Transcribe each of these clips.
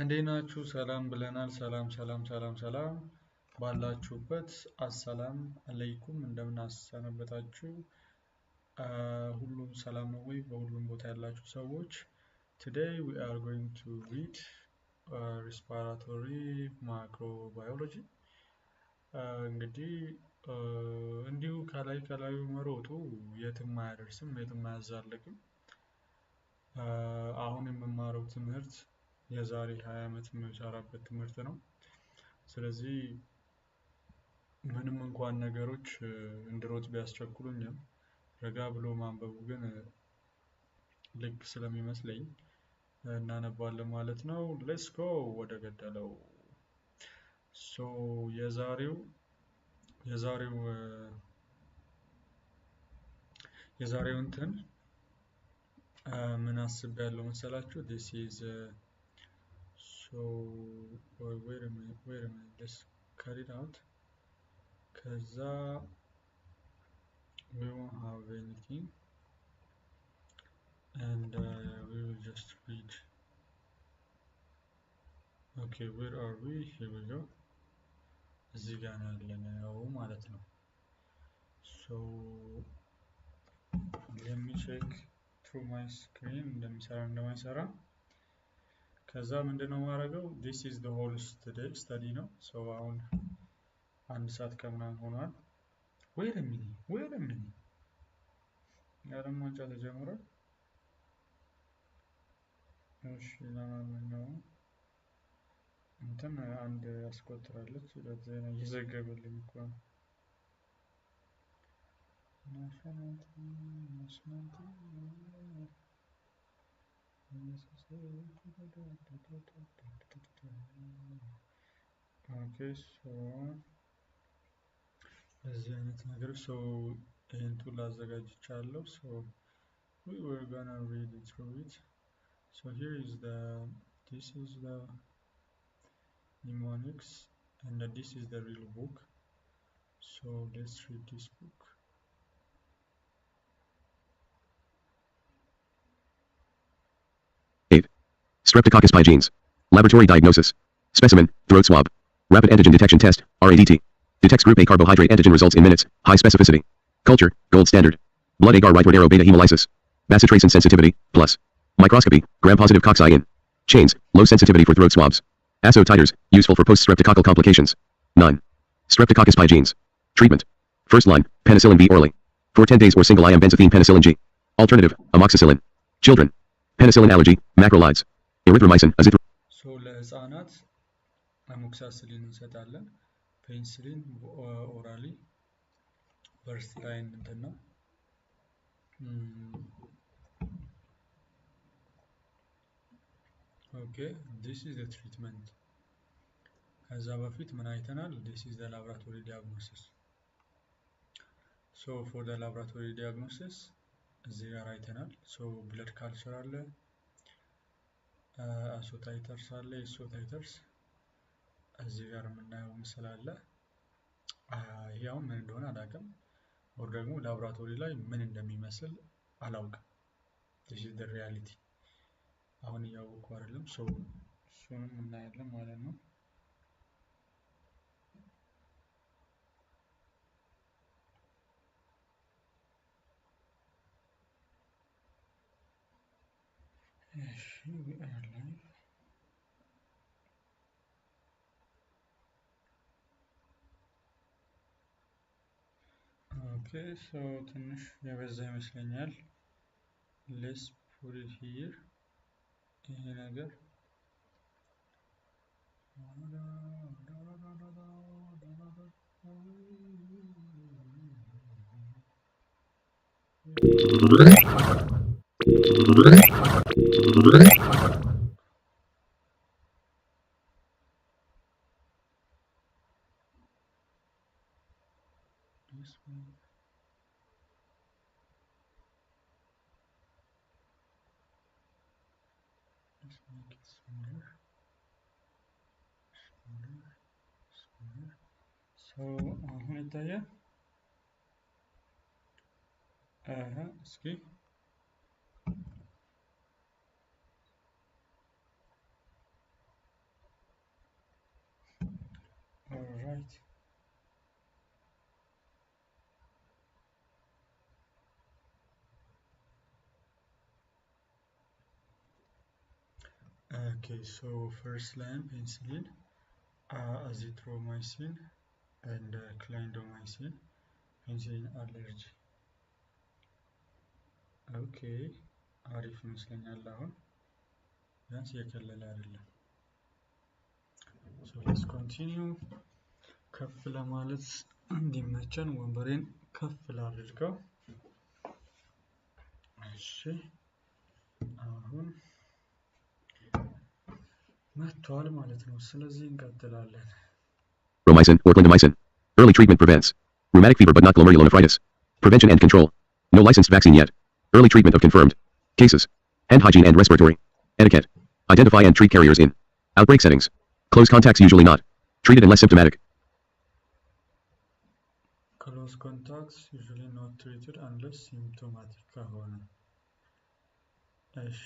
እንዴት ናችሁ? ሰላም ብለናል። ሰላም ባላችሁበት አሰላም አለይኩም እንደምን አሰነበታችሁ? ሁሉም ሰላም ነው ወይ? በሁሉም ቦታ ያላችሁ ሰዎች today we are going to read respiratory microbiology እንግዲህ እንዲሁ ከላዩ መሮጡ የትም አያደርስም የትም አያዛልቅም። አሁን የምማረው ትምህርት የዛሬ 20 ዓመት የምሰራበት ትምህርት ነው። ስለዚህ ምንም እንኳን ነገሮች እንድሮጥ ቢያስቸኩሉኝም ረጋ ብሎ ማንበቡ ግን ልክ ስለሚመስለኝ እናነባለን ማለት ነው። ሌትስ ጎ ወደ ገደለው። ሶ የዛሬው እንትን ምን አስቤያለሁ መሰላችሁ? this is so wait a minute let's cut it out cause we won't have anything and we will just read. Okay, where are we? Here we go. እዚህ ጋር ያለነው ማለት ነው። so let me check through my screen እንደማይሰራ ከዛ ምንድነው ማድረገው? this is the whole study ነው። so አሁን አንድ ሰዓት ከምናምን ሆኗል። wait a minute ያለም ወንጫ ተጀምሯል። እሺ ለማንኛውም እንትን አንድ ያስቆጥራለች ለዚህ ነው እየዘገበልኝ እኮ ነው። okay so እዚህ አይነት ነገር so ይሄን ቱል አዘጋጅቻለሁ። so we were gonna read it through it. so here is this is the mnemonics and this is the real book. so let's read this book. Streptococcus pyogenes. Laboratory diagnosis. Specimen, throat swab. Rapid antigen detection test, RADT. Detects group A carbohydrate antigen results in minutes, high specificity. Culture, gold standard. Blood agar rightward arrow beta hemolysis. Bacitracin sensitivity, plus. Microscopy, gram-positive cocci-in. Chains, low sensitivity for throat swabs. ASO titers, useful for post-streptococcal complications. 9. Streptococcus pyogenes. Treatment. First line, penicillin B orally. For 10 days or single IM benzathine penicillin G. Alternative, amoxicillin. Children. Penicillin allergy, macrolides. Erythromycin, azithromycin. so ለህፃናት አሞክሳሲሊን እንሰጣለን። ፔኒሲሊን ኦራሊ ፈርስት ላይን እንትን ነው። okay this is the treatment. ከዛ በፊት ምን አይተናል? this is the laboratory diagnosis. so for the laboratory diagnosis እዚህ ጋር አይተናል። so blood culture አለ፣ ASO titers አለ፣ ASO titers እዚህ ጋር የምናየው ምስል አለ። ያው ምን እንደሆነ አላውቅም ወር ደግሞ ላብራቶሪ ላይ ምን እንደሚመስል አላውቅም። this is the reality አሁን ያወቁ አይደለም። so እሱንም እናያለን ማለት ነው። we are live. okay so ትንሽ የበዛ ይመስለኛል። let's put it here. ይሄ ነገር let's make it smaller. so አሁን ይታያል። እስኪ right. Okay, so first line penicillin, azithromycin, and clindamycin, penicillin allergy. Okay, አሪፍ ይመስለኛል አሁን ቢያንስ እየቀለለ አይደለም። So let's continue. ከፍ ለማለት እንዲመቸን ወንበሬን ከፍ ላድርገው። እሺ አሁን መጥቷል ማለት ነው። ስለዚህ እንቀጥላለን። Romycin or clindamycin. Early treatment prevents rheumatic fever but not glomerulonephritis. Prevention and control. No licensed vaccine yet. Early treatment of confirmed cases. Hand hygiene and respiratory etiquette. Identify and treat carriers in outbreak settings. Close contacts usually not treated unless symptomatic. Close contacts usually not treated unless symptomatic ከሆነ። እሺ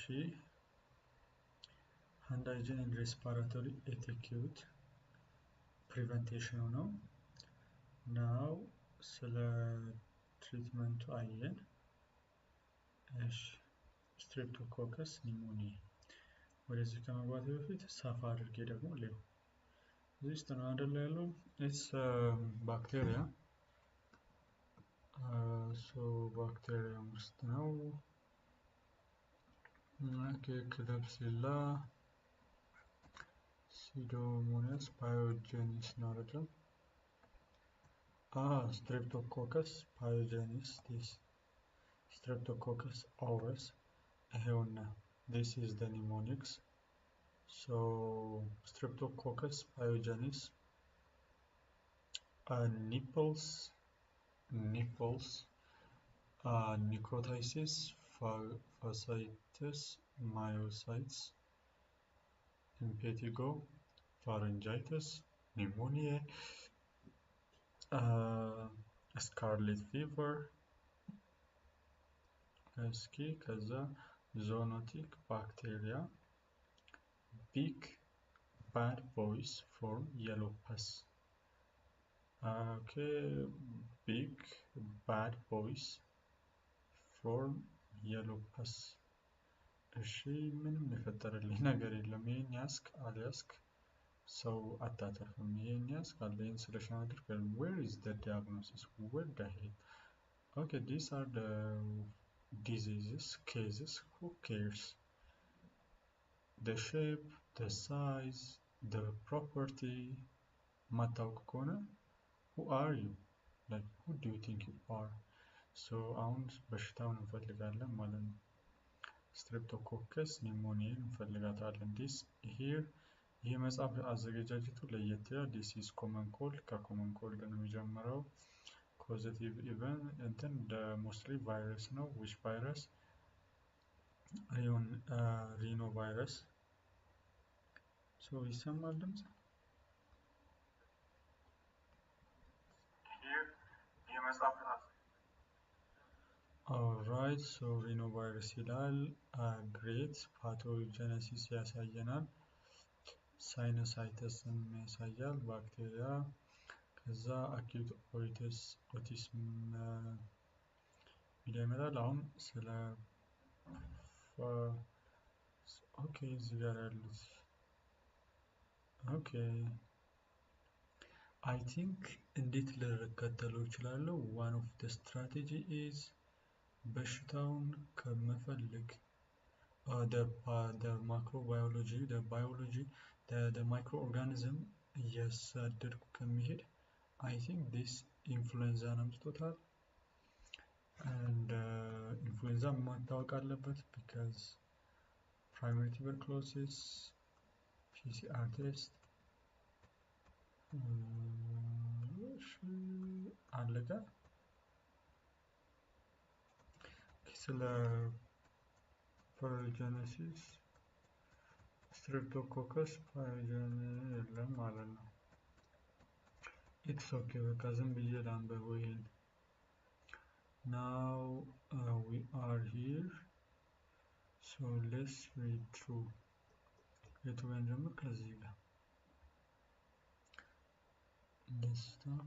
hand hygiene and respiratory etiquette prevention ነው። now ስለ ትሪትመንቱ አየን። እሺ ስትሬፕቶኮከስ ኒሞኒያ ወደዚህ ከመግባት በፊት ሰፋ አድርጌ ደግሞ ሌው እዚህ ውስጥ ነው አይደል ያለው ኢትስ ባክቴሪያ ሶ ባክቴሪያ ውስጥ ነው ክለብሲላ ሲዶሞናስ ፓዮጀኒስ ነው አይደል streptococcus pyogenes this streptococcus aureus ይሄውና this is the mnemonics so streptococcus pyogenes nipples necrotitis fasciitis myocytes impetigo pharyngitis pneumonia scarlet fever እስኪ ከዛ zoonotic bacteria big bad boys form yellow pus okay big bad boys form yellow pus እሺ ምንም የፈጠረልኝ ነገር የለም ይሄን ያስክ አልያስክ ሰው አታተርፍም ይሄን ያስክ አለኝ ስለሻገር where is the diagnosis where the hell okay these are the diseases cases who cares the shape the size the property ማታውቅ ከሆነ who are you like who do you think you are so አሁን በሽታውን እንፈልጋለን ማለት ነው streptococcus pneumoniae እንፈልጋታለን this here ይሄ መጽሐፍ አዘገጃጀቱ ለየት ያለ this is common cold ከcommon cold ጋር ነው የሚጀምረው causative event እንትን mostly virus ነው which virus rhinovirus so ይሰማል ድምጽ here ይሄ መጽሐፍ alright so rhinovirus ይላል great pathogenesis ያሳየናል ሳይኖሳይተስን ያሳያል ባክቴሪያ ከዛ አኪዩት ኦቲስም ይለምዳል አሁን ስለ ኦኬ እዚህ ጋር ያሉት ኦኬ I think እንዴት ልከተለው እችላለሁ one of the strategy is በሽታውን ከመፈለግ the microbiology the biology the microorganism እያሳደድኩ ከሚሄድ I think this influenza አምጥቶታል and influenza ማታወቅ አለበት because primary tuberculosis PCR test አለቀ ስለ ፓዮጀነሲስ streptococcus pyogenes የለም ማለት ነው it's okay በቃ ዝም ብዬ ላንብበው ይሄን now we are here so let's read through የቱ ጋር እንጀምር ከዚህ ጋር Desktop.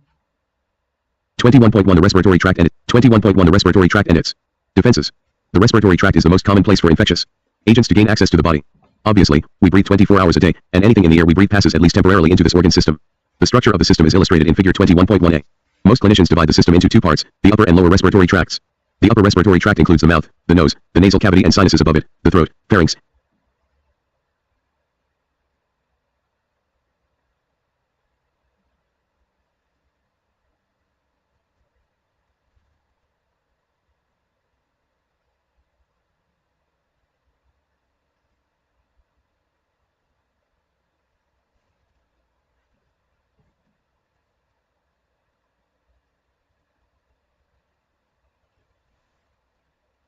21.1 The respiratory tract and 21.1 The respiratory tract and its defenses. The respiratory tract is the most common place for infectious agents to gain access to the body. Obviously, we breathe 24 hours a day, and anything in the air we breathe passes at least temporarily into this organ system. The structure of the system is illustrated in figure 21.1a. Most clinicians divide the system into two parts, the upper and lower respiratory tracts. The upper respiratory tract includes the mouth, the nose, the nasal cavity and sinuses above it, the throat, pharynx,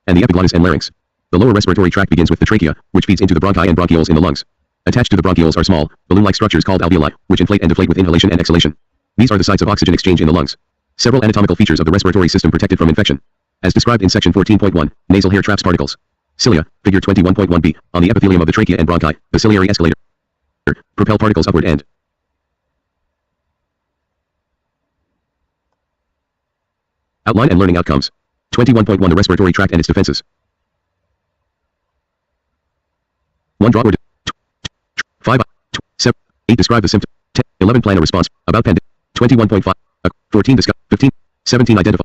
and the epiglottis and larynx. The lower respiratory tract begins with the trachea, which feeds into the bronchi and bronchioles in the lungs. Attached to the bronchioles are small, balloon-like structures called alveoli, which inflate and deflate with inhalation and exhalation. These are the sites of oxygen exchange in the lungs. Several anatomical features of the respiratory system protect it from infection. As described in section 14.1, nasal hair traps particles. Cilia, figure 21.1b, on the epithelium of the trachea and bronchi, the ciliary escalator. Propel particles upward and outline and learning outcomes. 21.1 The respiratory tract and its defenses. 1 draw or 5 7 8 describe the symptom. 10 11 plan a response about pandemic. 21.5 14 discuss 15 17 identify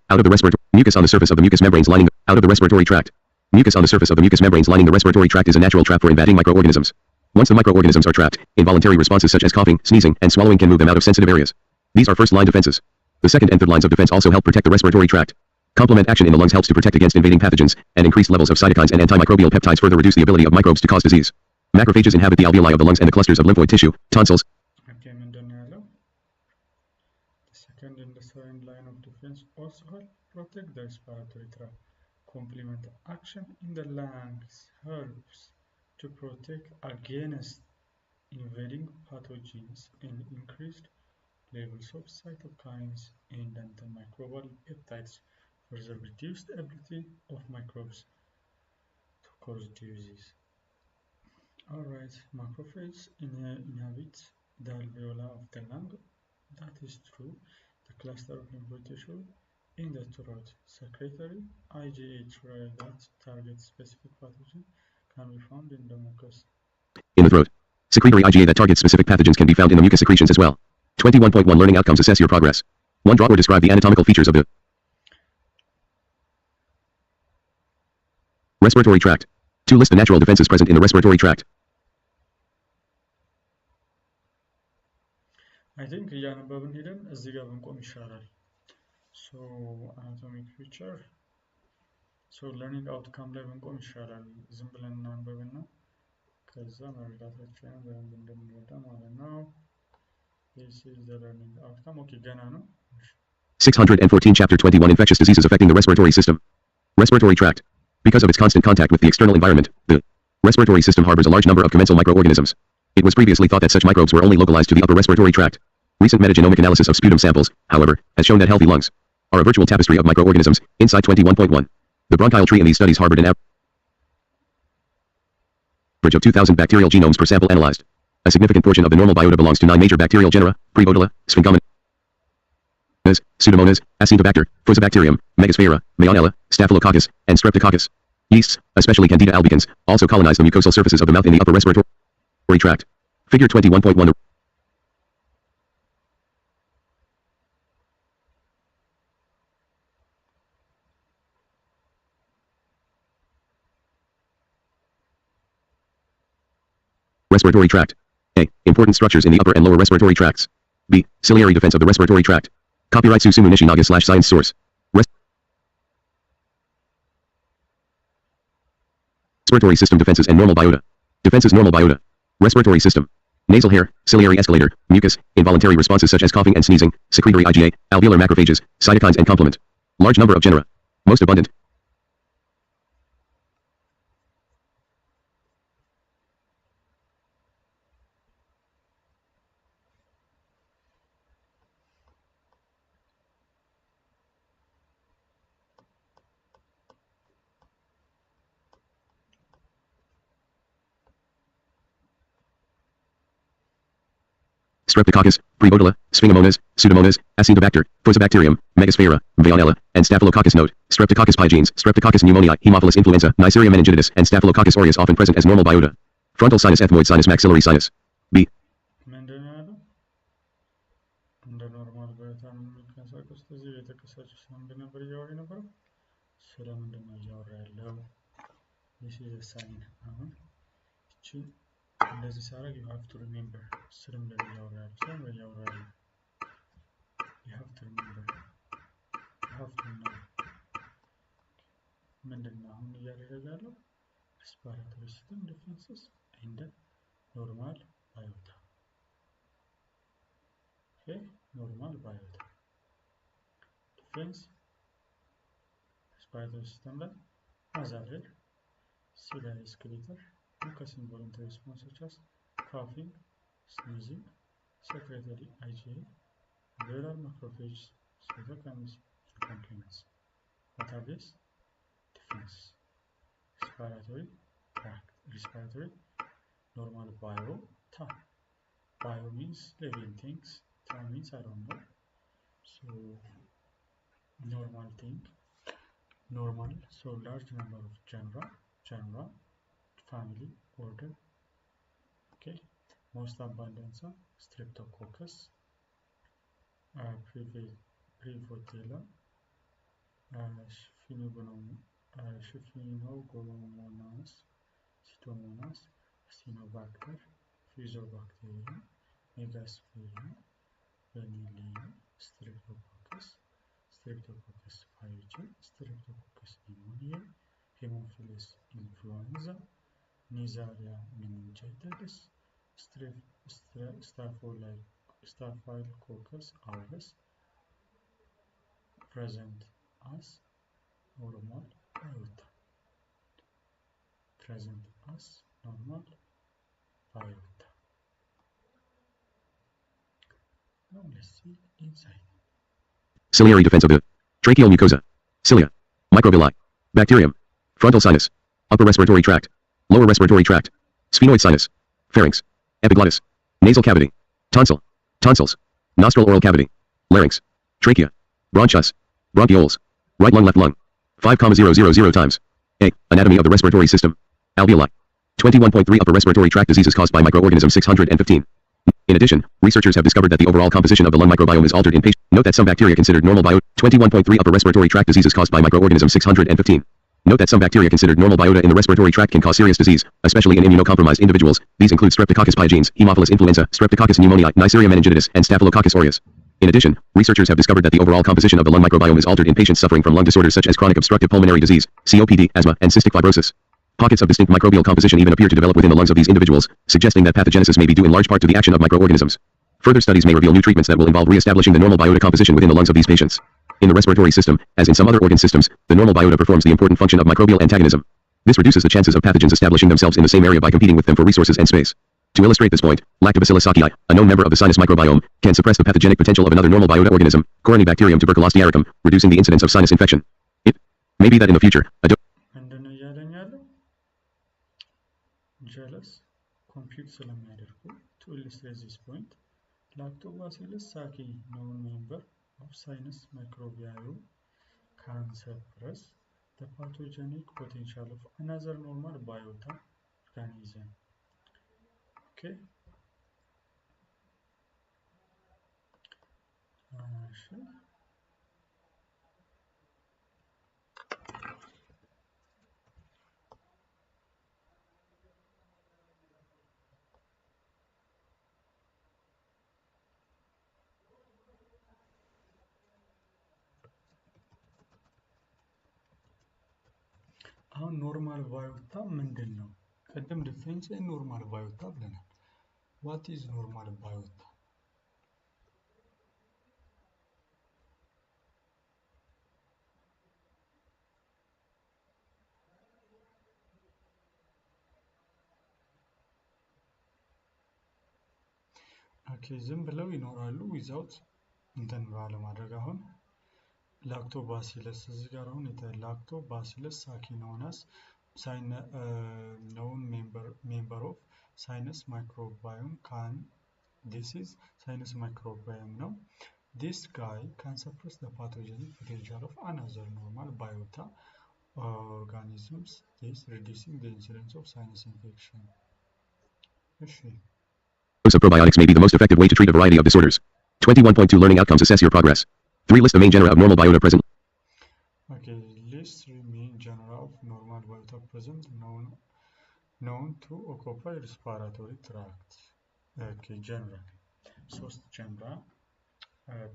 out of the respiratory mucus on the surface of the mucous membranes lining out of the respiratory tract. Mucus on the surface of the mucous membranes lining the respiratory tract is a natural trap for invading microorganisms. Once the microorganisms are trapped, involuntary responses such as coughing, sneezing, and swallowing can move them out of sensitive areas. These are first-line defenses. The second and third lines of defense also help protect the respiratory tract. Complement action in the lungs helps to protect against invading pathogens, and increased levels of cytokines and antimicrobial peptides further reduce the ability of microbes to cause disease. Macrophages inhabit the alveoli of the lungs and the clusters of lymphoid tissue, tonsils. Okay, ምንድን ነው ያለው? The second and the third line of defense also help protect the respiratory tract. Complement action in the lungs helps to protect against invading pathogens and increased levels of cytokines and antimicrobial peptides further reduce the ability of microbes to cause disease. Alright, macrophages inhabit the alveoli of the lung. That is true. The cluster of lymphoid tissue in the throat. Secretory IgA trial that targets specific pathogen can be found in the mucus. In the throat. Secretory IgA that targets specific pathogens can be found in the mucus secretions as well. 21.1 Learning outcomes. Assess your progress. 1 draw or describe the anatomical features of the respiratory tract. 2 list the natural defenses present in the respiratory tract. I think እያነበብን ሄደን እዚህ ጋር ብንቆም ይሻላል። So anatomic feature, so learning outcome ላይ ብንቆም ይሻላል። ዝም ብለን እናንብብና ከዛ መረዳታችንን በደንብ እንደምንረዳ ማለት ነው። This is the learning outcome. Okay, ገና ነው። 614 Chapter 21 Infectious diseases affecting the respiratory system. Respiratory tract. Because of its constant contact with the external environment, the respiratory system harbors a large number of commensal microorganisms. It was previously thought that such microbes were only localized to the upper respiratory tract. Recent metagenomic analysis of sputum samples, however, has shown that healthy lungs are a virtual tapestry of microorganisms. Inside 21.1. The bronchial tree in these studies harbored an average of 2,000 bacterial genomes per sample analyzed. A significant portion of the normal biota belongs to 9 major bacterial genera: Prevotella, Sphingomonas, Pseudomonas, Acinetobacter, Fusobacterium, Megasphaera, Mayonella, Staphylococcus, and Streptococcus. Yeasts, especially Candida albicans, also colonize the mucosal surfaces of the mouth in the upper respiratory tract. Figure 21.1. The respiratory tract. A. Important structures in the upper and lower respiratory tracts. B. Ciliary defense of the respiratory tract. Copyright Susumu Nishinaga / science source. Respiratory system defenses and normal biota. Defenses normal biota. Respiratory system. Nasal hair, ciliary escalator, mucus, involuntary responses such as coughing and sneezing, secretory IgA, alveolar macrophages, cytokines and complement. Large number of genera. Most abundant. Streptococcus, Prebodilla, Sphingomonas, Pseudomonas, Acinetobacter, Fusobacterium, Megasphaera, Veillonella, and Staphylococcus. Note: Streptococcus pyogenes, Streptococcus pneumoniae, Haemophilus influenza, Neisseria meningitidis, and Staphylococcus aureus often present as normal biota. Frontal sinus, ethmoid sinus, maxillary sinus. B. እንደ ኖርማል ባዮታ የሚንቀሳቀስ እዚህ የተከሰቱ ስለምንድን ነበር እያወራ የነበረው? ስለምንድን ነው እያወራ ያለው? this is a sign አሁን እቺ እንደዚህ ሳረግ you have to remember ስለምንድን ነው እያወራ ያለው? ስለምን እያወራ ያለው? you have to remember you have to know ምንድን ነው አሁን እያደረገ ያለው? respiratory system defenses and normal biota. Okay, normal biota. Defense, respiratory system ላይ nasal, ciliary excreta, mucous involuntary response such as coughing, sneezing, secretory IgA, viral macrophages, cytokines, and complements. What are these? Defense. Respiratory tract, respiratory, normal biota. Bio means living things, ta means I don't know. So normal thing, normal, so large number of genera, family, order. Okay, most abundance of Streptococcus, Prevotella, Pseudomonas, Pseudomonas, Acinetobacter, Fusobacterium, Megasphaera, Veillonella, Streptococcus, Streptococcus pyogenes, Streptococcus pneumoniae, Haemophilus influenza, Neisseria meningitidis, Staphylococcus aureus present as normal biota. Present as normal biota. Now let's see inside. Ciliary defense of the tracheal mucosa, cilia, microvilli, bacterium, frontal sinus, upper respiratory tract, lower respiratory tract, sphenoid sinus, pharynx, epiglottis, nasal cavity, tonsil, tonsils, nostril oral cavity, larynx, trachea, bronchus, bronchioles, right lung, left lung, 5,000 times. A. Anatomy of the respiratory system. Alveoli. 21.3 Upper respiratory tract diseases caused by microorganisms 615. In addition, researchers have discovered that the overall composition of the lung microbiome is altered in patients. Note that some bacteria considered normal biota. 21.3 Upper respiratory tract diseases caused by microorganisms 615. Note that some bacteria considered normal biota in the respiratory tract can cause serious disease, especially in immunocompromised individuals. These include Streptococcus pyogenes, Haemophilus influenza, Streptococcus pneumoniae, Neisseria meningitidis, and Staphylococcus aureus. In addition, researchers have discovered that the overall composition of the lung microbiome is altered in patients suffering from lung disorders such as chronic obstructive pulmonary disease, COPD, asthma, and cystic fibrosis. Pockets of distinct microbial composition even appear to develop within the lungs of these individuals, suggesting that pathogenesis may be due in large part to the action of microorganisms. Further studies may reveal new treatments that will involve re-establishing the normal biota composition within the lungs of these patients. In the respiratory system, as in some other organ systems, the normal biota performs the important function of microbial antagonism. This reduces the chances of pathogens establishing themselves in the same area by competing with them for resources and space. To illustrate this point, Lactobacillus sacchi, a known member of the sinus microbiome, can suppress the pathogenic potential of another normal biota organism, Corynebacterium tuberculosum, reducing the incidence of sinus infection. It may be that in the future, jealous compute ስለሚያደርጉ to illustrate this point, Lactobacillus sacchi, known member of sinus microbiome, can suppress the pathogenic potential of another normal biota organism. Okay. አሁን ኖርማል ባዮታ ምንድነው? ቀደም ዲፌንስ ኖርማል ባዮታ ብለናል። what is normal biota? ኦኬ ዝም ብለው ይኖራሉ ዊዛውት እንትን ባለማድረግ አሁን Lactobacillus እዚህ ጋር አሁን Lactobacillus sacchi known as known member of sinus microbiome can this is sinus microbiome ነው. This guy can suppress the pathogenic potential of another normal biota organisms, thus reducing the incidence of sinus infection. እሺ Use of probiotics may be the most effective way to treat a variety of disorders. 21.2 Learning outcomes. Assess your progress. 3. List the main genera of normal biota present. Okay, list 3 main genera of normal biota present known to occupy respiratory tract. Okay, genera. ሶስት ጀንራ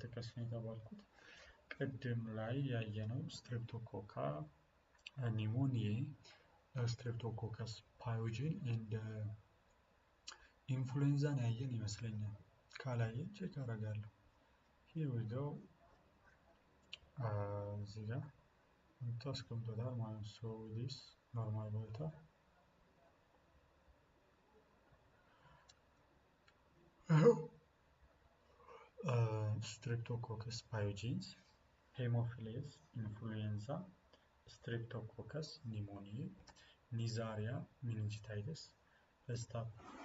ጥቀስ ነው የተባልኩት። ቅድም ላይ ያየነው ስትሬፕቶኮካ ኒሞኒዬ፣ ስትሬፕቶኮከስ ፓዮጂን እንደ ኢንፍሉዌንዛን ያየን ይመስለኛል። ካላየን ቼክ አደርጋለሁ። here we go እዚህ ጋር ታስቀምጦታል ማለት ነው። so this normal biota Streptococcus pyogenes, Haemophilus influenza, Streptococcus pneumoniae, Neisseria meningitis,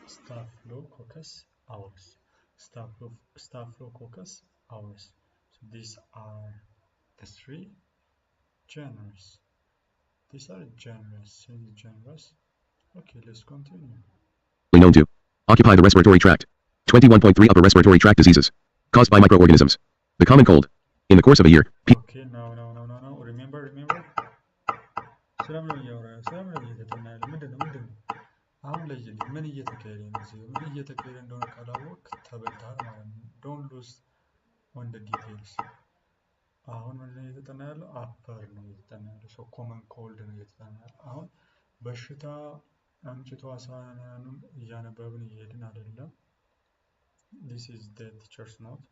Staphylococcus aureus, Staphylococcus aureus. So these are the 3 genera. These are genera. Okay, let's continue. Known to occupy the respiratory tract. 21.3 Upper respiratory tract diseases caused by microorganisms. The common cold. In the course of a year. Okay, no. Remember. ሰላም ነው እየተጠናለ ምንድነው አሁን ለይልኝ ምን እየተካሄደ ነው? ምን እየተካሄደ እንደሆነ ካላወቅ ተበልተሃል ማለት ነው። don't lose on the details። አሁን ምን እየተጠና ያለው አፐር ነው እየተጠና ያለው ሰው ኮመን ኮልድ ነው እየተጠና ያለው። አሁን በሽታ አምጪ ተዋሳያኑን እያነበብን እየሄድን አይደለም። this is the teacher's note።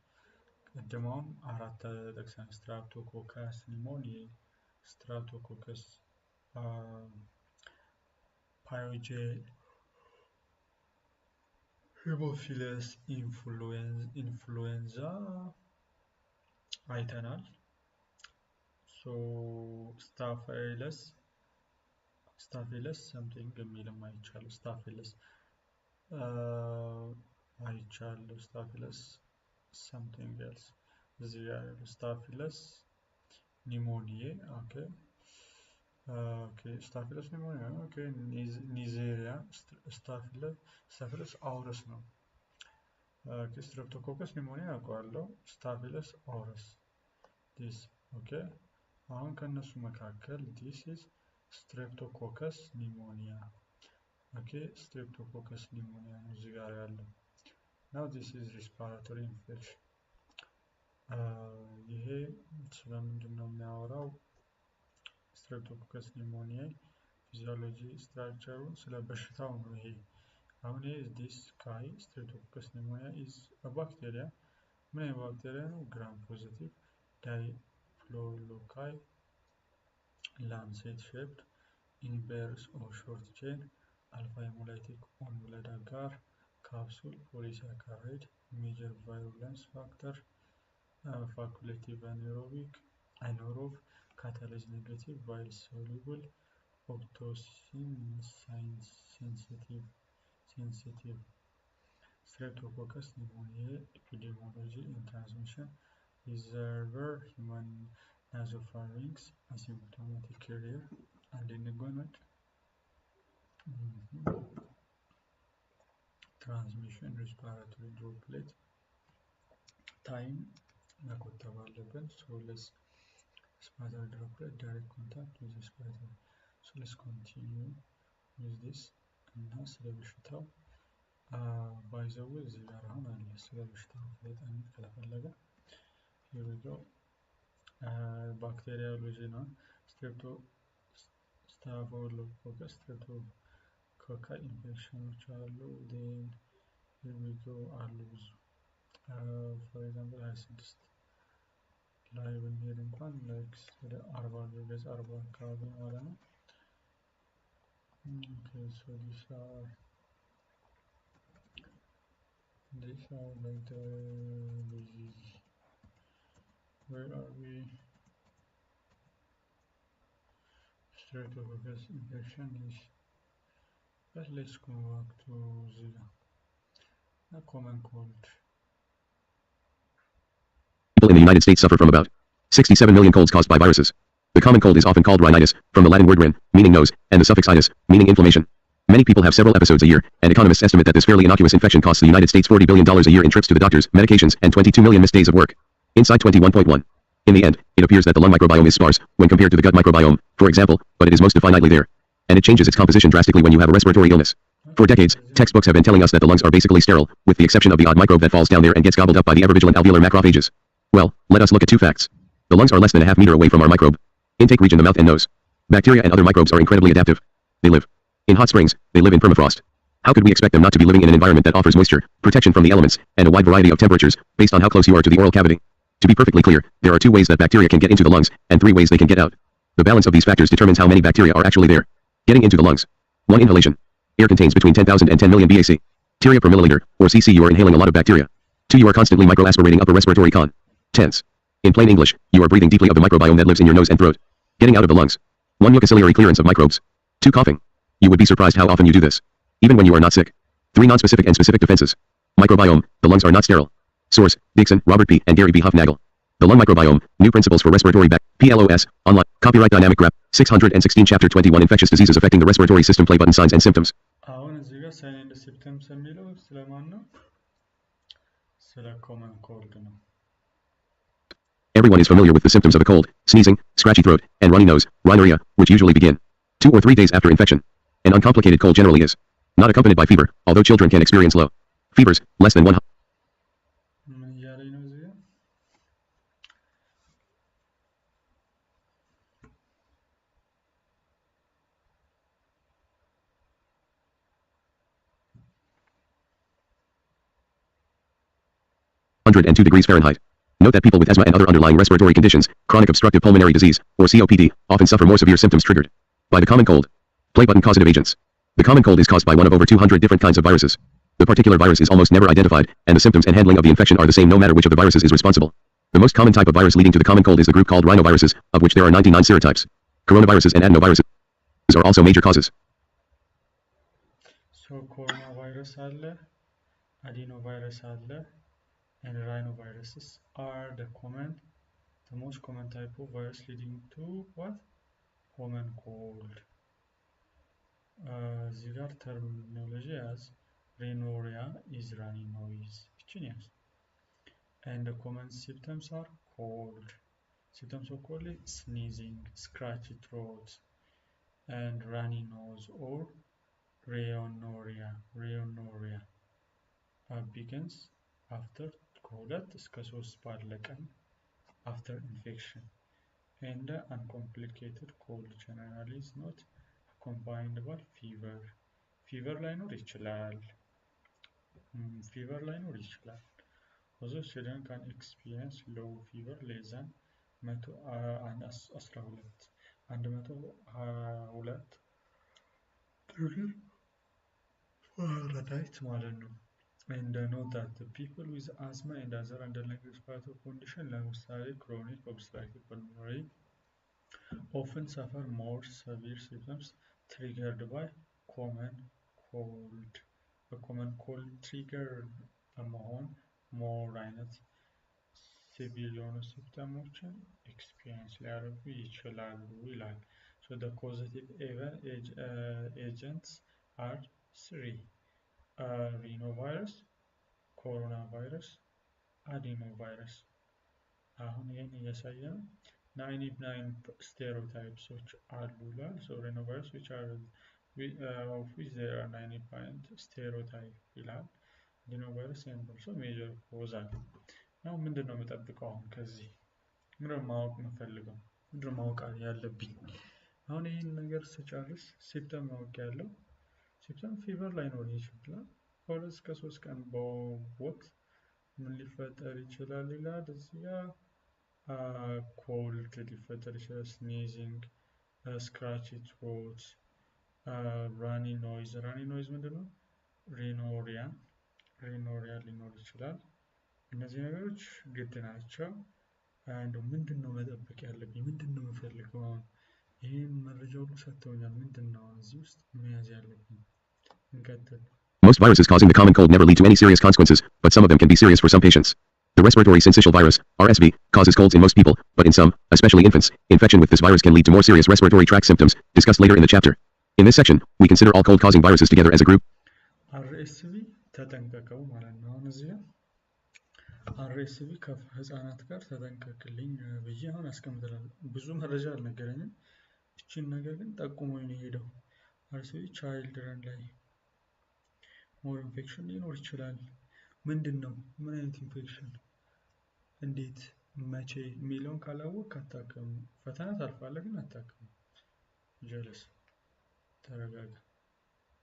ቅድማውም አራት ጠቅሰን ስትራፕቶኮከስ ኒሞኒያe፣ ስትራፕቶኮከስ ፓዮጂን፣ ሄሞፊለስ ኢንፍሉዌንዛ አይተናል። so ስታፊለስ something የሚልም አይቻለሁ። ስታፊለስ አይቻለሁ። ስታፊለስ something else እዚህ ጋር ስታፊለስ ኒሞኒያe okay ስታፊለስ ኒሞኒያ okay ኒዜሪያ ስታፊለስ አውረስ ነው። ስትሬፕቶኮከስ ኒሞኒያ አውቀዋለሁ። ስታፊለስ አውረስ this okay አሁን ከነሱ መካከል this is streptococcus pneumonia okay streptococcus pneumonia ነው እዚህ ጋር ያለው። now this is respiratory infection ይሄ ስለምንድን ነው የሚያወራው? streptococcus pneumoniae ፊዚዮሎጂ ስትራክቸሩ ስለ በሽታው ነው። ይሄ አሁን this guy streptococcus pneumonia is a bacteria ምን አይነት ባክቴሪያ ነው? gram positive diphthylloci lancet shaped in pairs or short chain alpha hemolytic on blood agar capsule polysaccharide major virulence factor facultative anaerobic catalase negative bile soluble octocin sensitive Streptococcus pneumoniae epidemiology and transmission reservoir human nasopharynx asymptomatic carrier and endogenic transmission respiratory droplet time መቆጠብ አለብን። so let's respiratory droplet direct contact with respiratory so let's continue with this እና ስለ በሽታው by the way እዚህ ጋር አሁን አለ ስለ በሽታው በጣም ከፈለገ here we go bacteriology ነው Staphylococcus streptococci infections አሉ then here we go አሉ ብዙ for example 26 ላይ ብንሄድ እንኳን like ወደ 40 ገጽ 40 አካባቢ ማለት ነው። okay so these are like the disease. Where are we? Streptococcus infection is but let's go back to zero. A common cold. People in the United States suffer from about 67 million colds caused by viruses. The common cold is often called rhinitis, from the Latin word rhin, meaning nose, and the suffix itis, meaning inflammation. Many people have several episodes a year, and economists estimate that this fairly innocuous infection costs the United States $40 billion a year in trips to the doctors, medications, and 22 million missed days of work. Inside 21.1. In the end, it appears that the lung microbiome is sparse, when compared to the gut microbiome, for example, but it is most definitely there. And it changes its composition drastically when you have a respiratory illness. For decades, textbooks have been telling us that the lungs are basically sterile, with the exception of the odd microbe that falls down there and gets gobbled up by the ever-vigilant alveolar macrophages. Well, let us look at two facts. The lungs are less than a half meter away from our microbe intake region, the mouth and nose. Bacteria and other microbes are incredibly adaptive. They live in hot springs, they live in permafrost. How could we expect them not to be living in an environment that offers moisture, protection from the elements, and a wide variety of temperatures, based on how close you are to the oral cavity? To be perfectly clear, there are two ways that bacteria can get into the lungs, and three ways they can get out. The balance of these factors determines how many bacteria are actually there. Getting into the lungs. 1. Inhalation. Air contains between 10,000 and 10 million BAC. Bacteria per milliliter, or cc. You are inhaling a lot of bacteria. 2. You are constantly microaspirating upper respiratory contents. In plain English, you are breathing deeply of the microbiome that lives in your nose and throat. Getting out of the lungs. 1. Mucociliary clearance of microbes. 2. Coughing. You would be surprised how often you do this, even when you are not sick. 3. Non-specific and specific defenses. Microbiome. The lungs are not sterile. Source: Dixon, Robert P. and Gary B. Huffnagel. The lung microbiome. New principles for respiratory PLOS. Online. Copyright Dynamic Graph. 616 Chapter 21 Infectious diseases affecting the respiratory system. Play button. Signs and symptoms. አሁን እዚህ ጋር ሳይን ኤንድ ሲምፕተምስ የሚለው ስለማን ነው? ስለ ኮመን ኮልድ ነው። Everyone is familiar with the symptoms of a cold: sneezing, scratchy throat, and runny nose, rhinorrhea, which usually begin 2 or 3 days after infection. An uncomplicated cold generally is not accompanied by fever, although children can experience low fevers, less than 100. ምን እያለኝ ነው እዚህ ጋር? 102 degrees Fahrenheit. Note that people with asthma and other underlying respiratory conditions, chronic obstructive pulmonary disease, or COPD, often suffer more severe symptoms triggered by the common cold. Play button. Causative agents. The common cold is caused by one of over 200 different kinds of viruses. The particular virus is almost never identified, and the symptoms and handling of the infection are the same no matter which of the viruses is responsible. The most common type of virus leading to the common cold is the group called rhinoviruses, of which there are 99 serotypes. Coronaviruses and adenoviruses are also major causes. So coronavirus አለ, adenovirus አለ, and rhinoviruses are the most common type of virus leading to what? Common cold. እዚህ ጋር terminology as rhinorrhea is runny nose. Yes. And the common symptoms are cold. Symptoms of cold is sneezing, scratchy throat, and runny nose or rhinorrhea. Rhinorrhea begins after ከሁለት እስከ 3 ባለ ቀን after infection, and uncomplicated cold generally is not accompanied by fever. Fever ላይኖር ይችላል. Although children can experience low fever less than 112 degree Fahrenheit ማለት ነው. And note that the people with asthma and other underlying respiratory condition, ለምሳሌ chronic obstructive pulmonary, often suffer more severe symptoms triggered by common cold. The common cold trigger በመሆን more አይነት severe የሆኑ symptoms experience ሊያደርጉ ይችላሉ ይላል. So the causative agents are 3. Rhinovirus, coronavirus, adenovirus. አሁን ይሄን እያሳየ ነው 99 stereotypes which are lular. So rhinovirus which are of which there are 90 stereotype ይላል. adenovirus and also major cause አለ. now ምንድነው የምጠብቀው አሁን ከዚህ ምንድነው ማወቅ የምፈልገው ምንድነው ማወቅ ያለብኝ? አሁን ይሄን ነገር ስጨርስ ሲምፕተም ማወቅ ያለው ሲምፕተም ፊቨር ላይኖር ይችላል። ከሁለት እስከ 3 ቀን በወቅት ምን ሊፈጠር ይችላል ይላል እዚህ ጋር ኮልድ ሊፈጠር ይችላል፣ ስኒዚንግ፣ ስክራቺ ትሮት፣ ራኒ ኖይዝ ምንድነው? ሪኖሪያ ሊኖር ይችላል። እነዚህ ነገሮች ግድ ናቸው። እንደው ምንድነው መጠበቅ ያለብኝ? ምንድነው የምፈልገው? ይሄን መረጃ ሁሉ ሰጥተውኛል። ምንድነው እዚህ ውስጥ መያዝ ያለብኝ? እንቀጥል። Most viruses causing the common cold never lead to any serious consequences, but some of them can be serious for some patients. The respiratory syncytial virus, RSV, causes colds in most people, but in some, especially infants, infection with this virus can lead to more serious respiratory tract symptoms, discussed later in the chapter. In this section, we consider all cold-causing viruses together as a group. RSV ተጠንቀቀው ማለት ነው። አሁን እዚህ RSV ከህፃናት ጋር ተጠንቀቅልኝ ብዬ አሁን አስቀምጥላለሁ። ብዙ መረጃ አልነገረኝም። እቺን ነገር ግን ጠቁሞኝ ነው የሄደው። RSV ቻይልድረን ላይ ሞር ኢንፌክሽን ሊኖር ይችላል። ምንድነው? ምን አይነት ኢንፌክሽን? እንዴት? መቼ? የሚለውን ካላወቅ አታከም። ፈተና ታልፋለህ ግን አታከም። ጀለስ ተረጋጋ።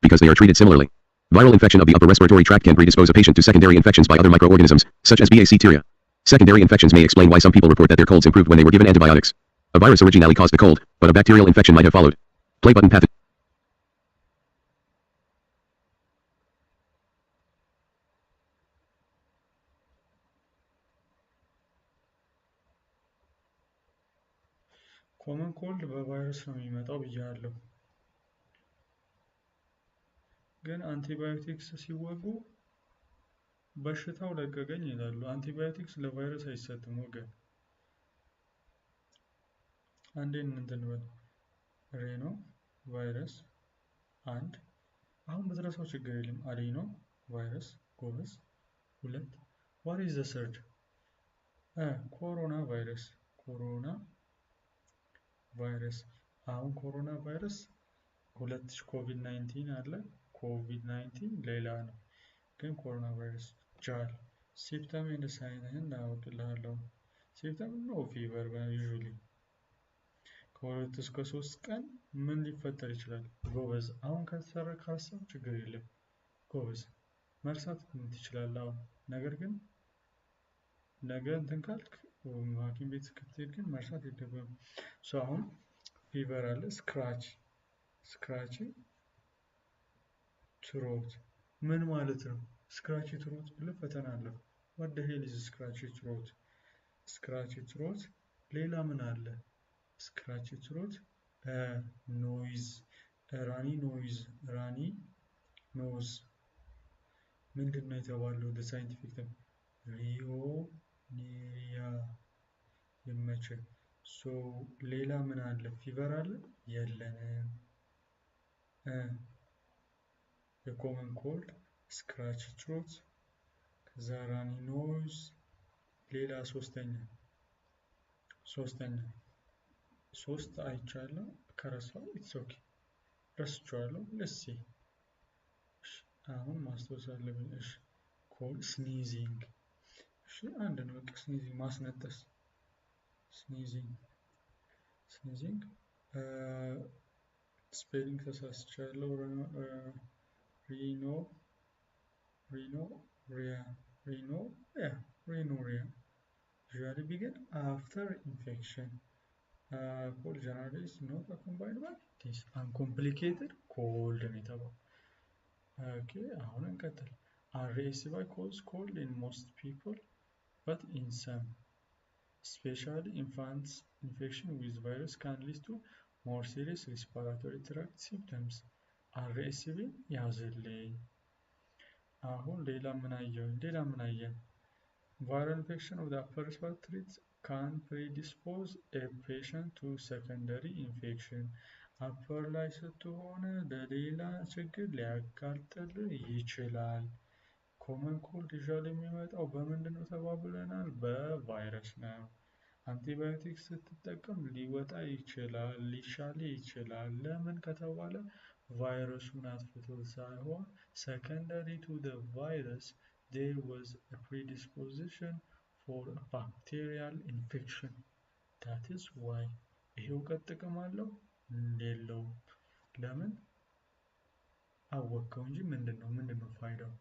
Because they are treated similarly. Viral infection of the upper respiratory tract can predispose a patient to secondary infections by other microorganisms, such as bacteria. Secondary infections may explain why some people report that their colds improved when they were given antibiotics. A virus originally caused the cold, but a bacterial infection might have followed. Play button pathogen. ኮመን ኮልድ በቫይረስ ነው የሚመጣው ብያለሁ። ግን አንቲባዮቲክስ ሲወጉ በሽታው ለቀቀኝ ይላሉ። አንቲባዮቲክስ ለቫይረስ አይሰጥም ወገን። አንዴ እንትን በል ሬኖ ቫይረስ አንድ አሁን በተረሳው ችግር የለም። አሪኖ ቫይረስ ጎበዝ ሁለት what is the third? ኮሮና ቫይረስ አሁን ኮሮና ቫይረስ ሁለት ኮቪድ-19 አለ። ኮቪድ-19 ሌላ ነው። ግን ኮሮና ቫይረስ ጃል ሲምፕተም ኤንድ ሳይንህን አውቅልሃለሁ። ሲምፕተም ነው ፊቨር ዩዥዋሊ ከሁለት እስከ 3 ቀን ምን ሊፈጠር ይችላል? ጎበዝ አሁን ከተሰራ ካሰብ ችግር የለም። ጎበዝ መርሳት ትችላለህ አሁን። ነገር ግን ነገ እንትን ካልክ ሐኪም ቤት ስትሄድ ግን መርሳት የለብህም። አሁን ፊቨር አለ። ስክራች ትሮት ምን ማለት ነው? ስክራች ትሮት ብለህ ፈተና አለ። what the hell is ስክራች ትሮት? ሌላ ምን አለ? ስክራች ትሮት ኖይዝ ራኒ ኖዝ ምንድነው የተባለው? the scientific term ሪዮኒያ ይመች። ሌላ ምን አለ? ፊቨር አለ የለንም። የኮመን ኮልድ ስክራች ትሮት ከዛ ራኒ ኖዝ ሌላ ሶስተኛ ሶስት አይቻለሁ። ከረሳው ኢትስ ኦኬ ረስቼዋለሁ። ለሲ አሁን ማስታወስ አለብኝ። እሺ ኮልድ ስኒዚንግ እሺ አንድ ነው። በቃ ስኒዚንግ ማስነጠስ ስኒዚንግ ስፔሊንግ ተሳስቻለሁ። ሪኖሪያ usually begin after infection. Cold generally is not accompanied by this uncomplicated cold ነው የተባለው። ኦኬ አሁን እንቀጥል። RSV causes cold in most people but in some, especially infants, infection with virus can lead to more serious respiratory tract symptoms. RSV ያዝልኝ። አሁን ሌላ ምን አየን? Viral infection of the upper respiratory can predispose a patient to secondary infection. upper ላይ ስትሆን ለሌላ ችግር ሊያጋልጥ ይችላል። ኮመን ኮልድ ዩዥዋሊ የሚመጣው በምንድነው ተባብለናል? በቫይረስ ነው። አንቲባዮቲክስ ስትጠቀም ሊወጣ ይችላል፣ ሊሻል ይችላል። ለምን ከተባለ ቫይረሱን አጥፍቶ ሳይሆን secondary to the virus there was a predisposition for a bacterial infection. that is why ይሄ እውቀት ጥቅም አለው የለውም? ለምን አወቀው እንጂ ምንድነው ፋይዳው?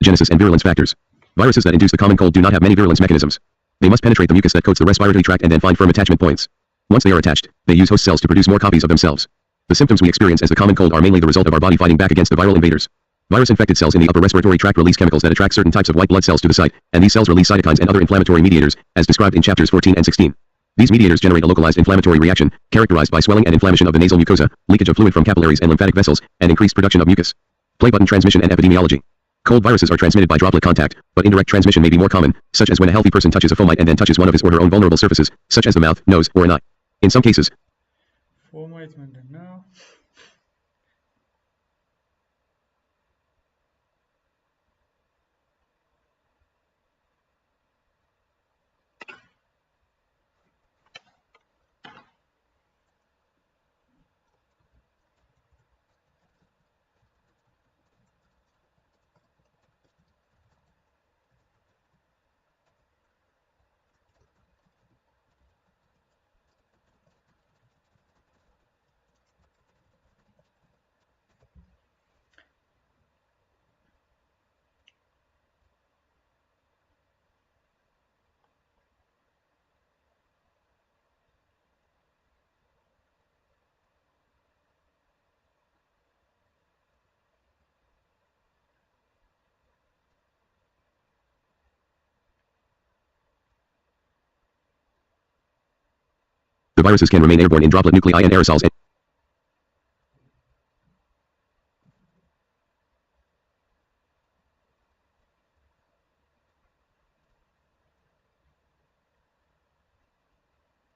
Genesis and virulence factors. Viruses that induce the common cold do not have many virulence mechanisms. They must penetrate the mucus that coats the respiratory tract and then find firm attachment points. Once they are attached, they use host cells to produce more copies of themselves. The symptoms we experience as the common cold are mainly the result of our body fighting back against the viral invaders. Virus-infected cells in the upper respiratory tract release chemicals that attract certain types of white blood cells to the site, and these cells release cytokines and other inflammatory mediators, as described in chapters 14 and 16. These mediators generate a localized inflammatory reaction, characterized by swelling and inflammation of the nasal mucosa, leakage of fluid from capillaries and lymphatic vessels, and increased production of mucus. Play button transmission and epidemiology. Cold viruses are transmitted by droplet contact, but indirect transmission may be more common, such as when a healthy person touches a fomite and then touches one of his or her own vulnerable surfaces, such as the mouth, nose, or an eye. In some cases, fomite ምንድን ነው? the viruses can remain airborne in droplet nuclei and aerosols and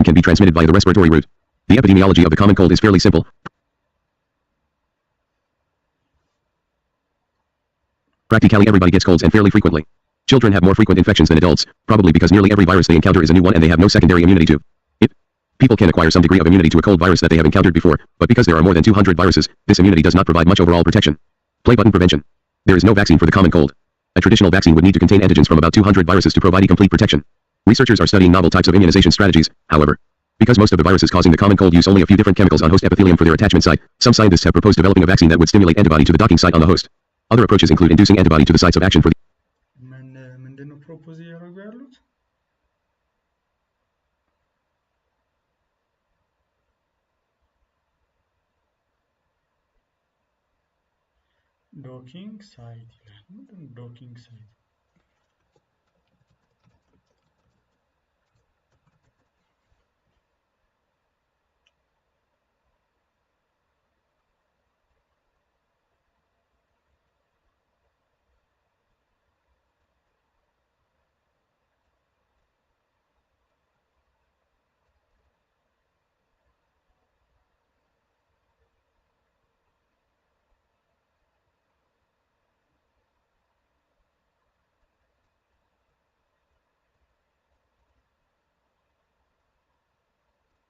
can be transmitted via the respiratory route. The epidemiology of the common cold is fairly simple. Practically everybody gets colds and fairly frequently. Children have more frequent infections than adults, probably because nearly every virus they encounter is a new one and they have no secondary immunity to it. People can acquire some degree of immunity to a cold virus that they have encountered before, but because there are more than 200 viruses, this immunity does not provide much overall protection. Play button prevention. There is no vaccine for the common cold. A traditional vaccine would need to contain antigens from about 200 viruses to provide complete protection. Researchers are studying novel types of immunization strategies, however. Because most of the viruses causing the common cold use only a few different chemicals on host epithelium for their attachment site, some scientists have proposed developing a vaccine that would stimulate antibody to the docking site on the host. Other approaches include inducing antibody to the sites of action for the ምንድን ነው ፕሮፖዝ እያደረጉ ያሉት? ዶኪንግ ሳይት ይላል። ምንድን ነው ዶኪንግ ሳይት?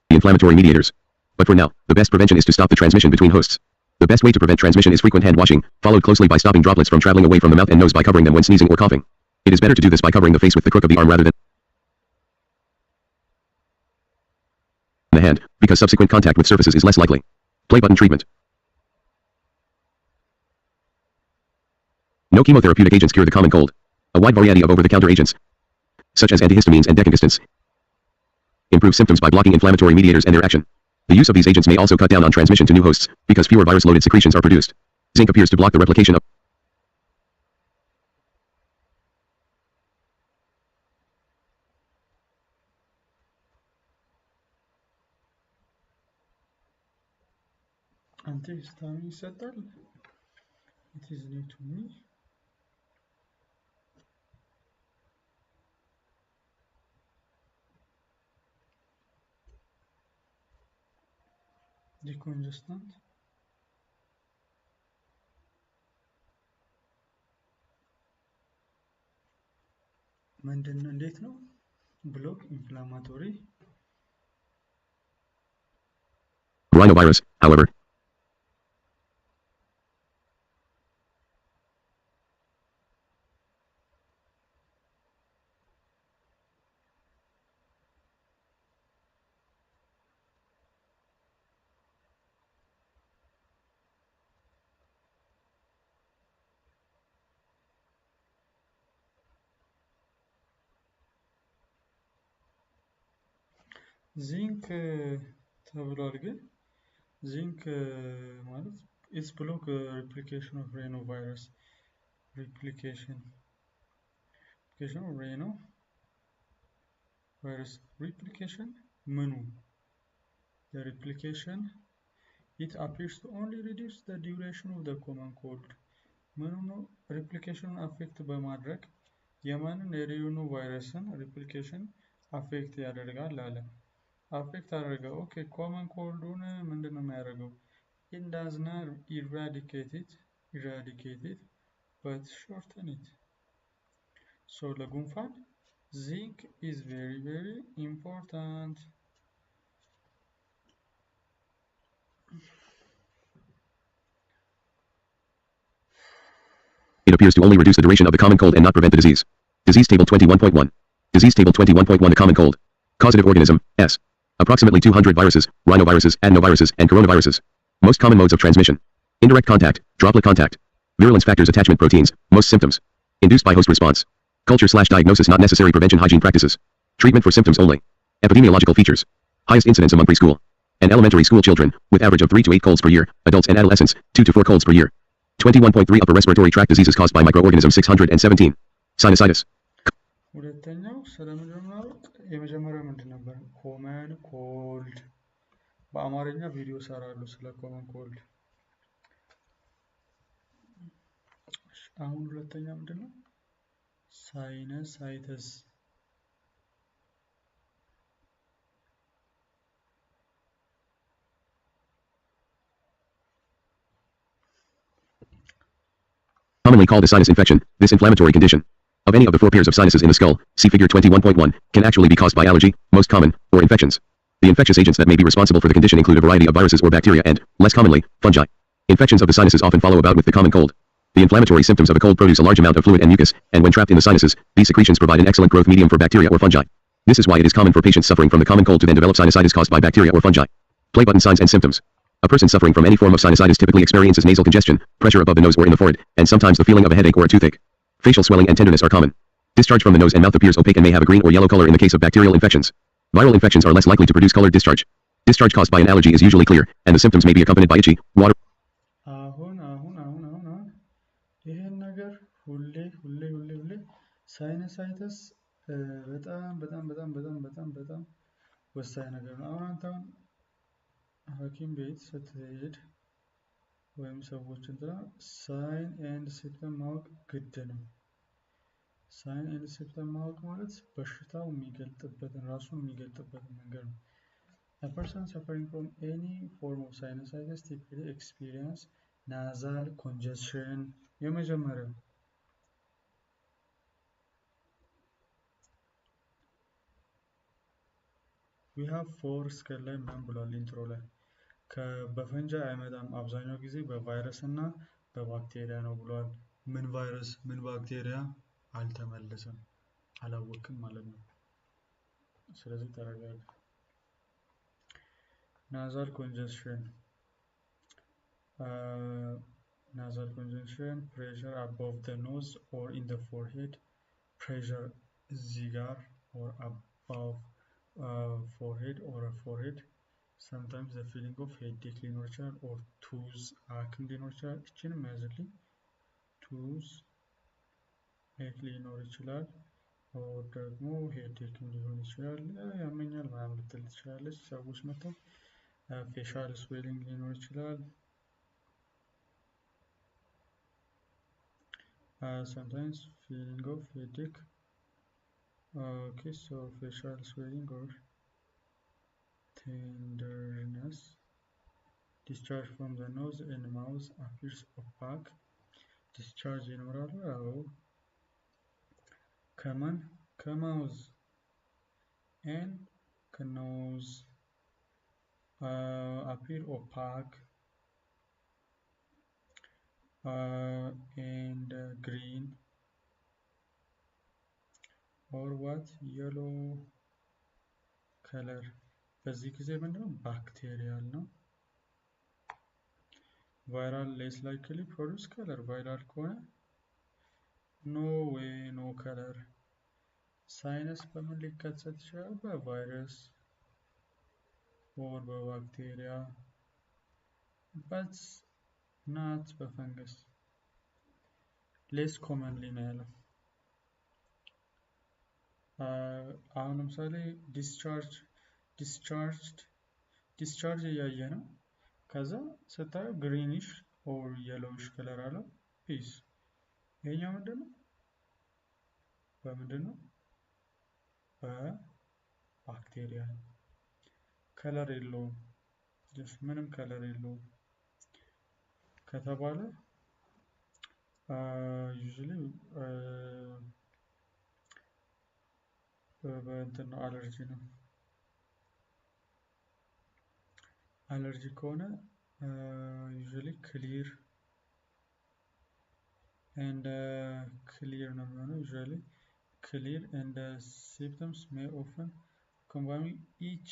inflammatory mediators. But for now, the best prevention is to stop the transmission between hosts. The best way to prevent transmission is frequent hand washing, followed closely by stopping droplets from traveling away from the mouth and nose by covering them when sneezing or coughing. It is better to do this by covering the face with the crook of the arm rather than the hand, because subsequent contact with surfaces is less likely. Play button treatment. No chemotherapeutic agents cure the common cold. A wide variety of over-the-counter agents, such as antihistamines and decongestants, improve symptoms by blocking inflammatory mediators and their action. The use of these agents may also cut down on transmission to new hosts, because fewer virus-loaded secretions are produced. Zinc appears to block the replication of antihistamine ይሰጣል? It is new to me. Decongestant. ምንድን ነው? እንዴት ነው? ብሎክ ኢንፍላማቶሪ rhinovirus, however, ዚንክ ተብሏል። ግን ዚንክ ማለት ኢትስ ብሎክ ሪፕሊኬሽን ኦፍ ሬኖ ቫይረስ ሪፕሊኬሽን ኦፍ ሬኖ ቫይረስ ሪፕሊኬሽን ምኑ the replication it appears to only reduce the duration of the common cold ምኑን ነው ሪፕሊኬሽኑን አፌክት በማድረግ የማንን የሪዩኑ ቫይረስን ሪፕሊኬሽን አፌክት ያደርጋል አለ። አፌክት አደረገ። ኦኬ ኮመን ኮልዱን ምንድን ነው የሚያደርገው? it does not eradicate it but shorten it. so ለጉንፋን zinc is very very important. It appears to only reduce the duration of the common cold and not prevent the disease. Disease table 21.1. Disease table 21.1. The common cold. Causative organism, S. Approximately 200 viruses, rhinoviruses, adenoviruses, and coronaviruses. Most common modes of transmission. Indirect contact, droplet contact. Virulence factors attachment proteins, most symptoms. Induced by host response. Culture/diagnosis not necessary prevention hygiene practices. Treatment for symptoms only. Epidemiological features. Highest incidence among preschool and elementary school children, with average of 3 to 8 colds per year, adults and adolescents, 2 to 4 colds per year. 21.3 Upper respiratory tract diseases caused by microorganisms 617. Sinusitis. ሁለተኛው ስለምንድነው? የመጀመሪያው ምንድን ነበር? ኮመን ኮልድ። በአማርኛ ቪዲዮ ሰራለሁ ስለ ኮመን ኮልድ። አሁን ሁለተኛ ምንድነው? ሳይነሳይተስ። Commonly called a sinus infection, this inflammatory condition of any of the 4 pairs of sinuses in the skull, see figure 21.1, can actually be caused by allergy, most common, or infections. The infectious agents that may be responsible for the condition include a variety of viruses or bacteria and, less commonly, fungi. Infections of the sinuses often follow about with the common cold. The inflammatory symptoms of a cold produce a large amount of fluid and mucus, and when trapped in the sinuses, these secretions provide an excellent growth medium for bacteria or fungi. This is why it is common for patients suffering from the common cold to then develop sinusitis caused by bacteria or fungi. Play button signs and symptoms. A person suffering from any form of sinusitis typically experiences nasal congestion, pressure above the nose or in the forehead, and sometimes the feeling of a headache or a toothache. Facial swelling and tenderness are common. Discharge from the nose and mouth appears opaque and may have a green or yellow color in the case of bacterial infections. Viral infections are less likely to produce colored discharge. Discharge caused by an allergy is usually clear, and the symptoms may be accompanied by itchy, water. ይሄን ነገር ሁሌ ሳይነሳይተስ በጣም ወሳኝ ነገር ነው። አሁን አንተ ሐኪም ቤት ስትሄድ ወይም ሰዎች ሳይን ኤንድ ሲምፕተም ማወቅ ግድ ነው። ሳይን ኤንድ ሲምፕተም ማወቅ ማለት በሽታው የሚገልጥበትን ራሱን የሚገልጥበትን መንገድ ነው። A person suffering from any form of sinusitis typically experience nasal congestion. የመጀመሪያው we have 4 ስኬል ላይ ምናምን ብሏል ኢንትሮ ላይ። በፈንጃ አይመጣም፣ አብዛኛው ጊዜ በቫይረስ እና በባክቴሪያ ነው ብሏል። ምን ቫይረስ ምን ባክቴሪያ አልተመለሰም፣ አላወቅም ማለት ነው። ስለዚህ ተረጋጋ። nasal congestion pressure above the nose or in the forehead, pressure እዚህ ጋር or above forehead or a forehead. sometimes the feeling of headache ሊኖር ይችላል or toothache ሊኖር ይችላል። እቺንም ያዝልኝ toothache ሊኖር ይችላል or ደግሞ headache ሊሆን ይችላል። ያመኛል ምናምን ልትል ትችላለች ሰዎች መጥተው። facial swelling ሊኖር ይችላል። sometimes feeling of headache. Okay, so facial swelling or tenderness. Discharge from the nose and mouth appears opaque. Discharge ይኖራል። ከማውዝ and ከኖዝ appear opaque and green or what yellow color. በዚህ ጊዜ ምንድነው? ባክቴሪያል ነው። ቫይራል less likely produce color. ቫይራል ከሆነ no way no color. ሳይነስ በምን ሊከሰት ይችላል? በቫይረስ or በባክቴሪያ but not በፈንገስ። less commonly ነው ያለው። አሁን ለምሳሌ ዲስቻርጅ እያየ ነው። ከዛ ስታየው ግሪኒሽ ኦር የሎዊሽ ከለር አለው። ፒስ ይሄኛው ምንድን ነው? በምንድን ነው? በባክቴሪያ። ከለር የለውም። ምንም ከለር የለውም ከተባለ ዩዥሊ በእንትን ነው፣ አለርጂ ነው። አለርጂ ከሆነ ዩዥሊ ክሊር ኤንድ ክሊር ነው የሚሆነው። ዩዥሊ ክሊር ኤንድ ሲምፕተምስ ሜይ ኦፍን ኮምባይን ኢቺ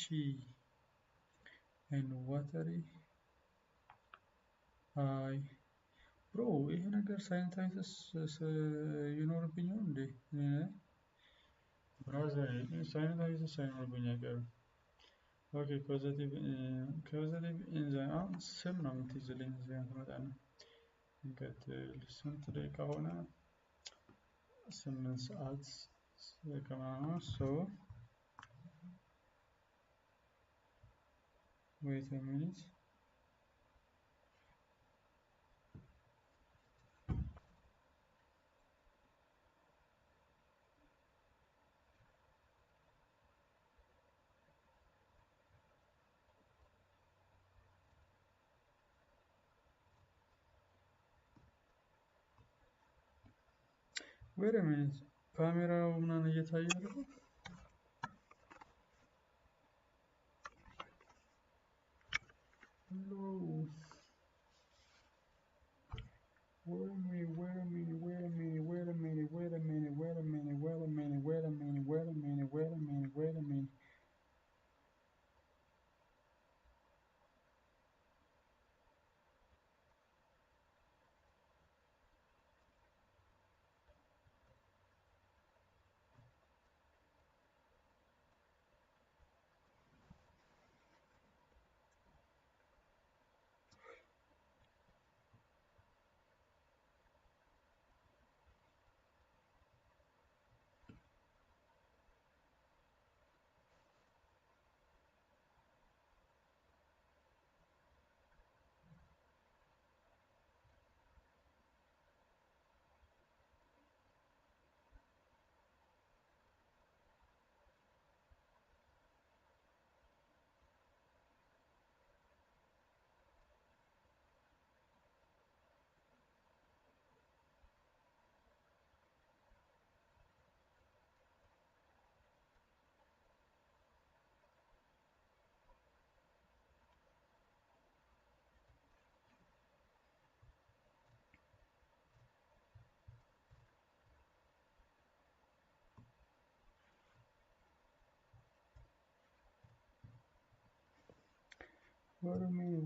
ኤንድ ዋተሪ አይ ብሮ ይሄ ነገር ሳይነሳይተስ ይኖርብኛል እንዴ? ብራዘር ሳይነሳይተስ ሳይኖርብኝ አይቀርም። ኦኬ ፖዘቲቭ ኢንዛይም አሁን ስም ነው የምትይዝልኝ እዚህ ጋር ትመጣና እንቀጥል። ስንት ደቂቃ ሆነ? 8 ሰዓት ከምናምን። ሶ ዌይት አ ሚኒት ካሜራው ምናምን እየታየ አይደል? What a minute.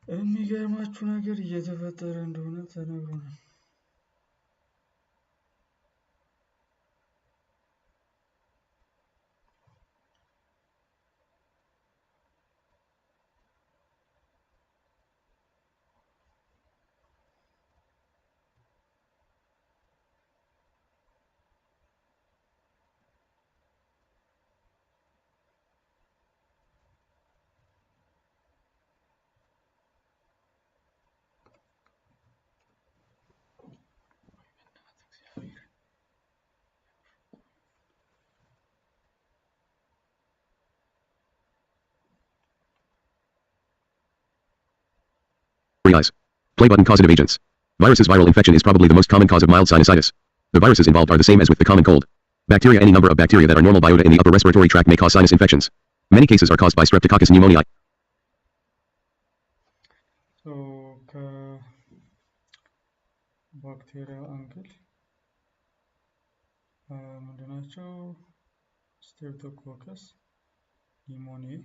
የሚገርማችሁ ነገር እየተፈጠረ እንደሆነ ተነግሮናል። Eyes. Play button causative agents. Viruses. Viral infection is probably the most common cause of mild sinusitis. The viruses involved are the same as with the common cold. Bacteria. Any number of bacteria that are normal biota in the upper respiratory tract may cause sinus infections. Many cases are caused by Streptococcus pneumoniae. So, bacterial angle. ምንድናቸው? Streptococcus pneumoniae,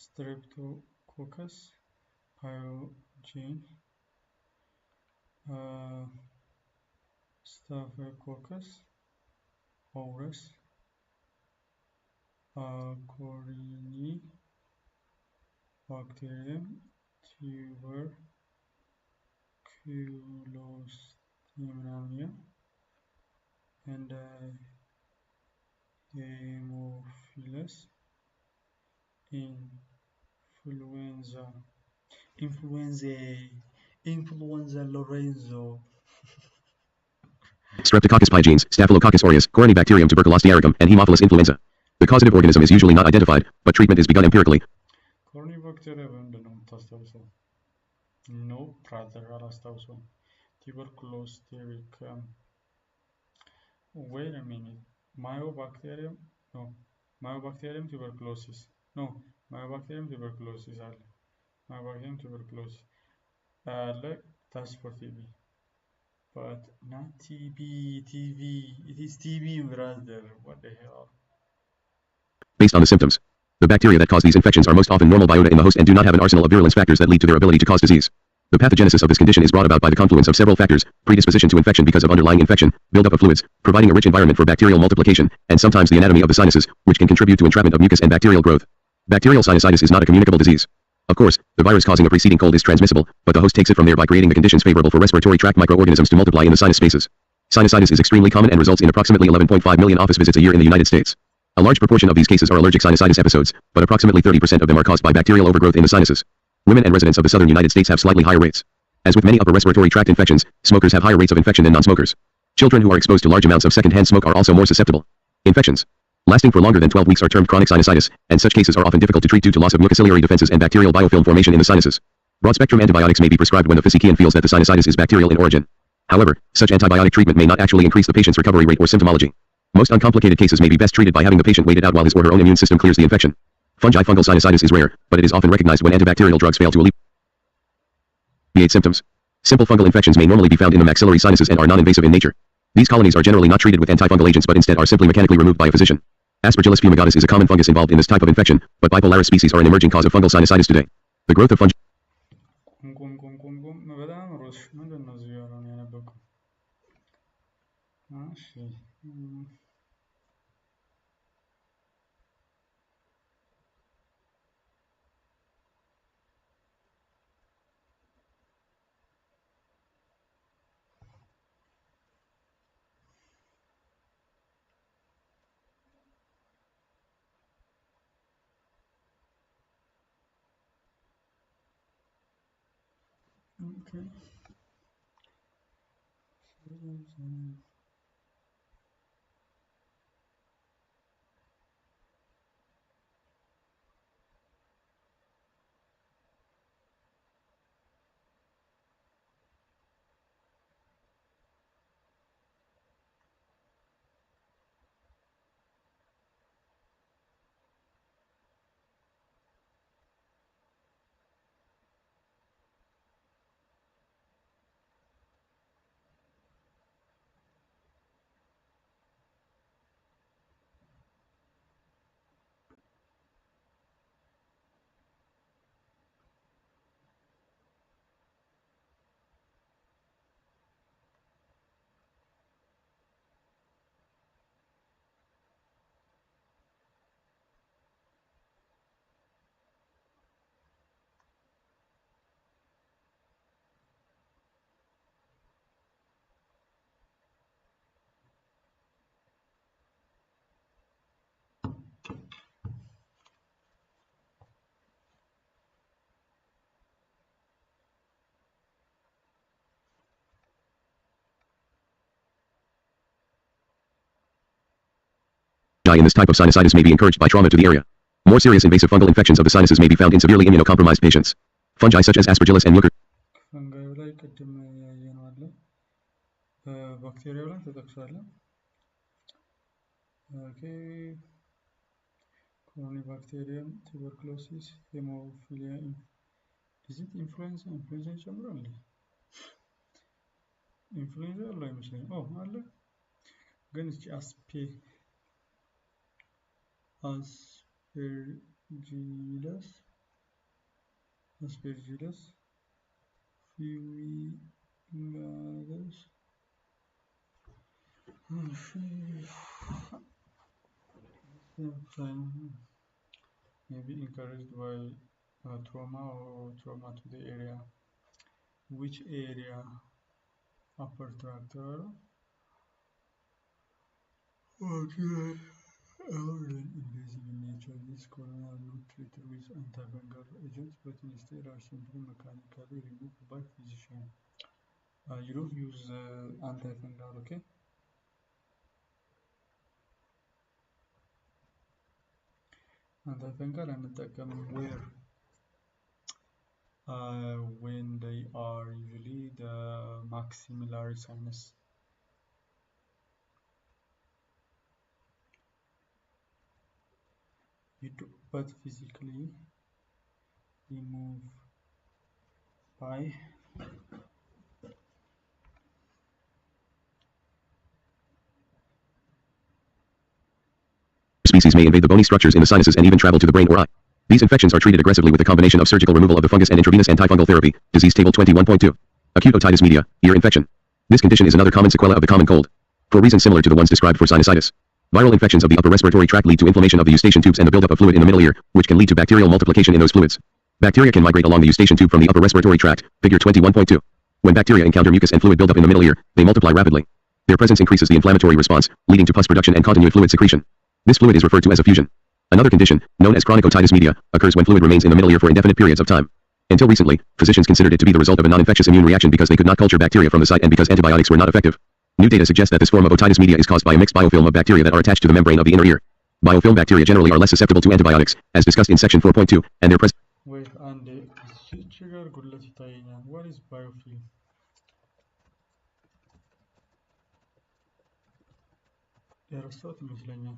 Streptococcus pyogenes, Staphylococcus aureus, Corynebacterium, tuberculostemia, and Haemophilus influenza Lorenzo. Streptococcus pyogenes, Staphylococcus aureus, Corynebacterium tuberculostiaricum, and Haemophilus influenza. The causative organism is usually not identified, but treatment is begun empirically. Corynebacterium ምንድነው የምታስታውሰው? No, brother, አላስታውሰውም። Tuberculostiaricum. Wait a minute. Mycobacterium? No. Mycobacterium tuberculosis. No. Mycobacterium tuberculosis አለ። Mycobacterium tuberculosis. Like, that's for TB. But not TB. It is TB, brother. What the hell? Based on the symptoms. The bacteria that cause these infections are most often normal biota in the host and do not have an arsenal of virulence factors that lead to their ability to cause disease. The pathogenesis of this condition is brought about by the confluence of several factors: predisposition to infection because of underlying infection, buildup of fluids, providing a rich environment for bacterial multiplication, and sometimes the anatomy of the sinuses, which can contribute to entrapment of mucus and bacterial growth. Bacterial sinusitis is not a communicable disease. Of course, the virus causing a preceding cold is transmissible, but the host takes it from there by creating the conditions favorable for respiratory tract microorganisms to multiply in the sinus spaces. Sinusitis is extremely common and results in approximately 11.5 million office visits a year in the United States. A large proportion of these cases are allergic sinusitis episodes, but approximately 30% of them are caused by bacterial overgrowth in the sinuses. Women and residents of the southern United States have slightly higher rates. As with many upper respiratory tract infections, smokers have higher rates of infection than non-smokers. Children who are exposed to large amounts of second-hand smoke are also more susceptible. Infections lasting for longer than 12 weeks are termed chronic sinusitis, and such cases are often difficult to treat due to loss of mucociliary defenses and bacterial biofilm formation in the sinuses. Broad-spectrum antibiotics may be prescribed when the physician feels that the sinusitis is bacterial in origin. However, such antibiotic treatment may not actually increase the patient's recovery rate or symptomology. Most uncomplicated cases may be best treated by having the patient wait it out while his or her own immune system clears the infection. Fungal sinusitis is rare, but it is often recognized when antibacterial drugs fail to alleviate symptoms. Simple fungal infections may normally be found in the maxillary sinuses and are non-invasive in nature. These colonies are generally not treated with antifungal agents but instead are simply mechanically removed by a physician. Aspergillus fumigatus is a common fungus involved in this type of infection, but bipolaris species are an emerging cause of fungal sinusitis today. The growth of Okay. in this type of sinusitis may be encouraged by trauma to the area. More serious invasive fungal infections of the sinuses may be found in severely immunocompromised patients. Fungi such as Aspergillus and Mucor. ፈንጋዩ ላይ ቅድም ያየነው አለ። ባክቴሪያው ላይ ተጠቅሷል። ኦኬ ኮሮኒባክቴሪየም ቱበርኩሎሲስ ሄሞፊሊያ ኢዚት ኢንፍሉዌንዛ ይጨምራል። ኢንፍሉዌንዛ አለ አይመስለኝም። አለ ግን እስኪ aspergillus fumigatus maybe encouraged by trauma to the area. Which area? Upper tract. Okay. Invasive in nature, these colonies are not treated with antifungal agents, but instead are simply mechanically removed by physician. You don't use antifungal, okay? Antifungal anatakan where? When they are usually the maxillary sinus. You do, but physically remove by Species may invade the bony structures in the sinuses and even travel to the brain or eye. These infections are treated aggressively with a combination of surgical removal of the fungus and intravenous antifungal therapy. Disease table 21.2. Acute otitis media, ear infection. This condition is another common sequela of the common cold. For reasons similar to the ones described for sinusitis. Viral infections of the upper respiratory tract lead to inflammation of the eustachian tubes and the buildup of fluid in the middle ear, which can lead to bacterial multiplication in those fluids. Bacteria can migrate along the eustachian tube from the upper respiratory tract, figure 21.2. When bacteria encounter mucus and fluid buildup in the middle ear, they multiply rapidly. Their presence increases the inflammatory response, leading to pus production and continued fluid secretion. This fluid is referred to as effusion. Another condition, known as chronic otitis media, occurs when fluid remains in the middle ear for indefinite periods of time. Until recently, physicians considered it to be the result of a non-infectious immune reaction because they could not culture bacteria from the site and because antibiotics were not effective. New data suggests that this form of otitis media is caused by a mixed biofilm of bacteria that are attached to the membrane of the inner ear. Biofilm bacteria generally are less susceptible to antibiotics, as discussed in section 4.2, and their presence. Wait, and what is biofilm? የረሳሁት ይመስለኛል።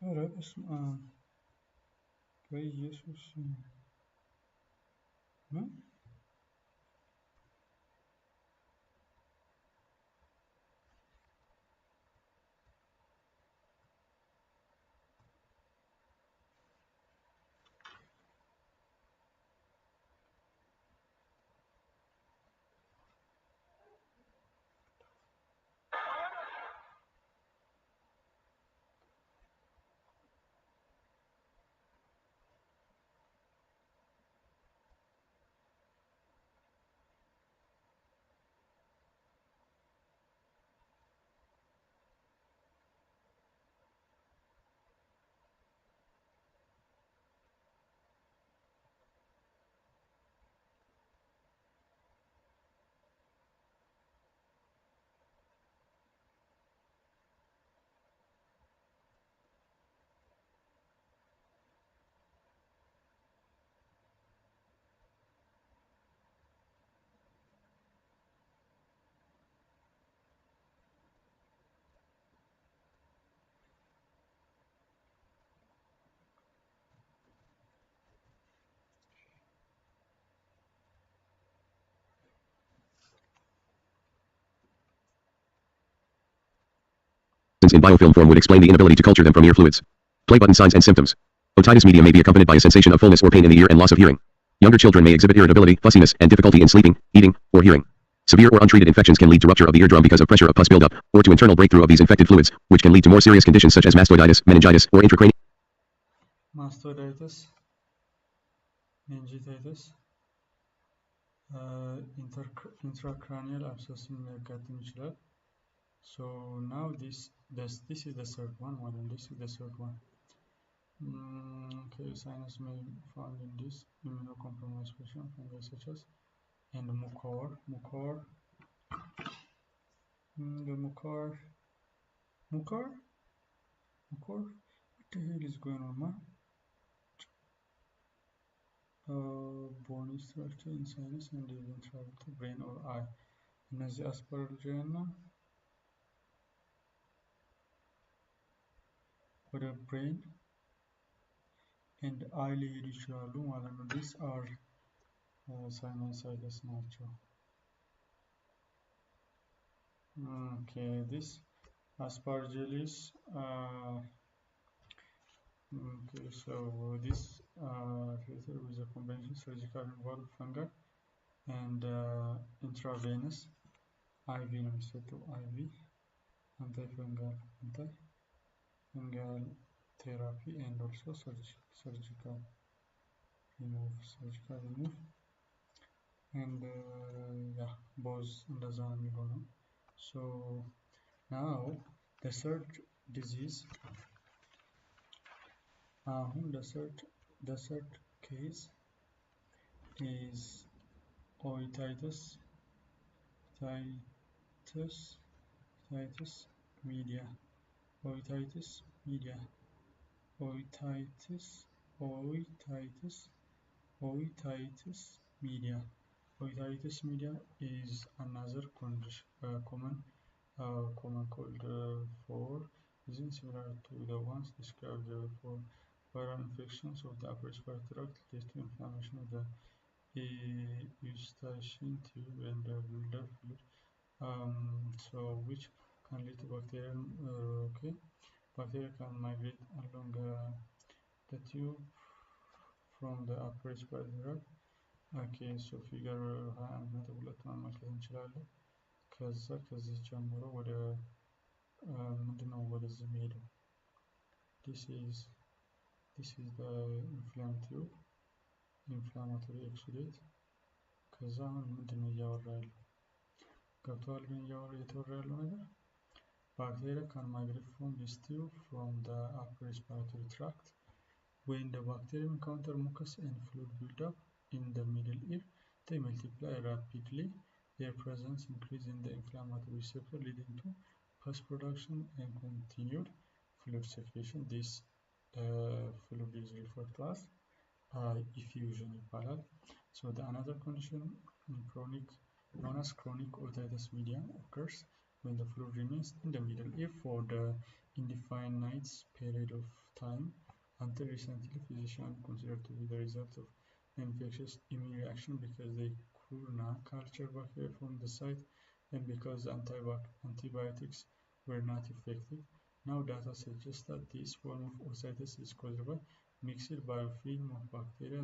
ኧረ በስመ አብ በኢየሱስ In biofilm form would explain the inability to culture them from ear fluids. Play button signs and symptoms. Otitis media may be accompanied by a sensation of fullness or pain in the ear and loss of hearing. Younger children may exhibit irritability, fussiness, and difficulty in sleeping, eating, or hearing. Severe or untreated infections can lead to rupture of the eardrum because of pressure of pus buildup, or to internal breakthrough of these infected fluids, which can lead to more serious conditions such as mastoiditis, meningitis, or intracranial mastoiditis, meningitis intracranial abscess ሊያጋጥም ይችላል። So now this is the third one. This is the third one. Okay, sinus may be found in this immunocompromised patient, fungi such as and mucor. The mucor. What the hell is going on, man? Bony structure in sinus and even travel to brain or eye. እነዚህ አስፐርጂያ እና ወደ ብሬን ኤንድ አይ ሊሄዱ ይችላሉ ማለት ነው። ዲስ አር ሳይኖሳይተስ ናቸው። ኦኬ ዲስ aspergillis okay, so this related with the combination surgical involved fungal and intravenous IV ነው የሚሰጠው IV antifungal therapy and also surgical remove and yeah both እንደዛ ነው የሚሆነው. So now the third disease the third case is otitis media. Otitis media is another common cold for disease similar to the ones described for viral infections of the upper respiratory tract leads to inflammation of the eustachian tube and the bladder fluid, so which can lead to bacterial bacteria can migrate along the tube from the upper respiratory tract. Okay, so figure 21.2 መመልከት እንችላለን። ከዚህ ጀምሮ ወደ ምንድነው ወደዚህ የሚሄደው? this is the inflammatory exudate. ከዛ ምንድነው እያወራ ያለው? ገብቷል? ግን እየተወራ ያለው ነገር bacteria can migrate from this tube from the upper respiratory tract. When the bacterium encounter mucus and fluid buildup in the middle ear, they multiply rapidly. Their presence increases in the inflammatory receptor, leading to pus production and continued fluid secretion. This fluid is referred to as effusion ይባላል. So the another condition known as chronic otitis media occurs when the fluid remains in the middle ear for the indefinite period of time. Until recently, physicians considered to be the result of an infectious immune reaction because they could not culture bacteria from the site and because antibiotics were not effective. Now data suggests that this form of otitis is caused by mixed biofilm of bacteria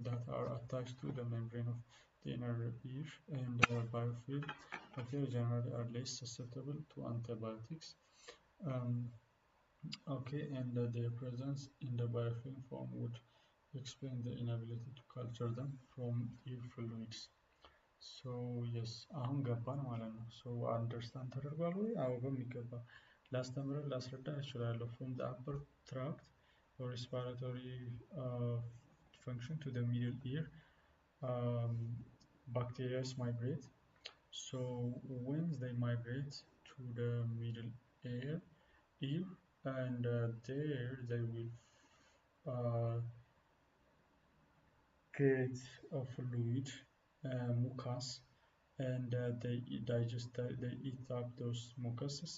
that are attached to the membrane of the inner ear, and biofilm bacteria generally are less susceptible to antibiotics. Okay, and their presence in the biofilm form would explain the inability to culture them from ear fluids. So yes, አሁን ገባን ማለት ነው። So understand ተደርጓል ወይ? አዎ በሚገባ ላስረዳ እችላለሁ። From the upper tract or respiratory function to the middle ear, bacteria migrate. So when they migrate to the middle ear, and there they will create a fluid, mucus, and they eat up those mucuses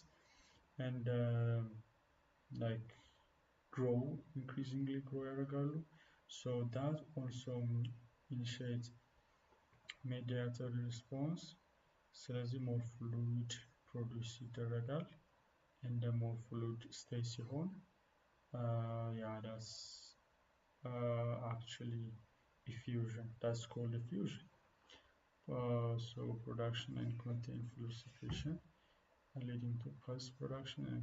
and like increasingly grow ያደርጋሉ. So that also initiates mediatory response. ስለዚህ more fluid produce ይደረጋል and more fluid stay ሲሆን yeah, that's actually effusion. That's called effusion. So production and contain fluid secretion leading to pus production and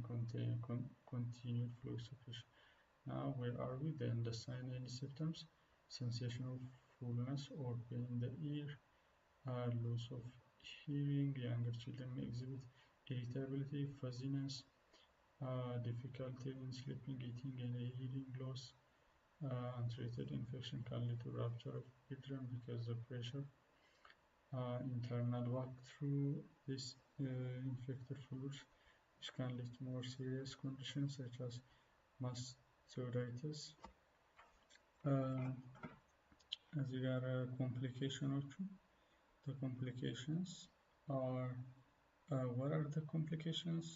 continued fluid secretion. Now, where are we? Then the sign and symptoms: sensation of fullness or pain in the ear, loss of hearing. Younger children may exhibit irritability, fuzziness, difficulty in sleeping, eating, and hearing loss. Untreated infection can lead to rupture of eardrum because the pressure internal walk through this infected fluids, which can lead to more serious conditions such as mastocytitis. እዚህ ጋር ኮምፕሊኬሽኖቹ the complications are what are the complications?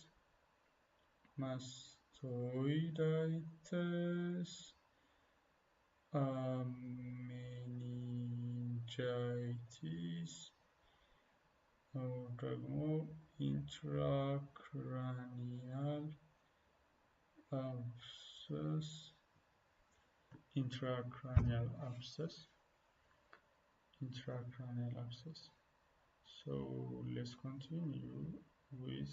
Mastocytitis, meningitis, or ደግሞ intracranial abscess, intracranial abscess. So let's continue with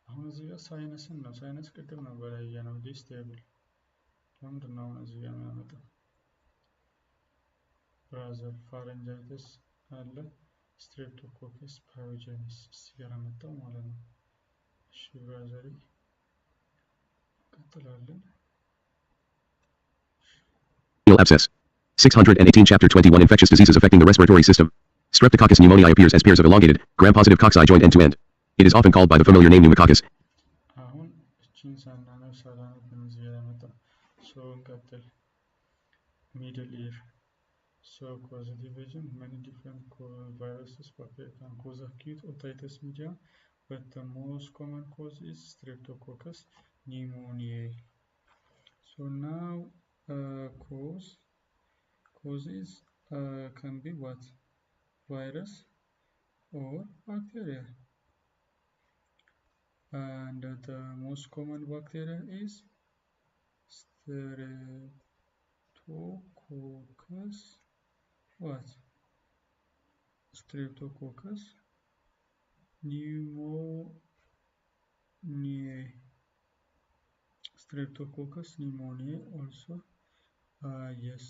አሁን እዚህ ጋር ሳይነስን ነው። ሳይነስ ቅድም ነበር ያየነው ዲስቴብል። ለምንድን ነው አሁን እዚህ ጋር የሚያመጣው? ብራዘር ፋረንጃይተስ አለ፣ ስትሬፕቶኮከስ ፓዮጀኒስ እዚህ ጋር መጣው ማለት ነው። እሺ ብራዘሪ እንቀጥላለን። Abscess. 618 Chapter 21 Infectious diseases affecting the respiratory system. Streptococcus pneumoniae appears as pairs of elongated, gram-positive cocci joined end to end. It is often called by the familiar name pneumococcus. አሁን እቺን ሳናነብ ሳላነብ ነው እዚህ ጋር የመጣው። So እንቀጥል። ሚድል ኢር So causative agent, many different viruses, bacteria can cause acute otitis media, but the most common cause is Streptococcus pneumoniae. So now causes can be what? Virus or bacteria. And the most common bacteria is Streptococcus. What? Streptococcus pneumoniae. Streptococcus pneumoniae also. Yes.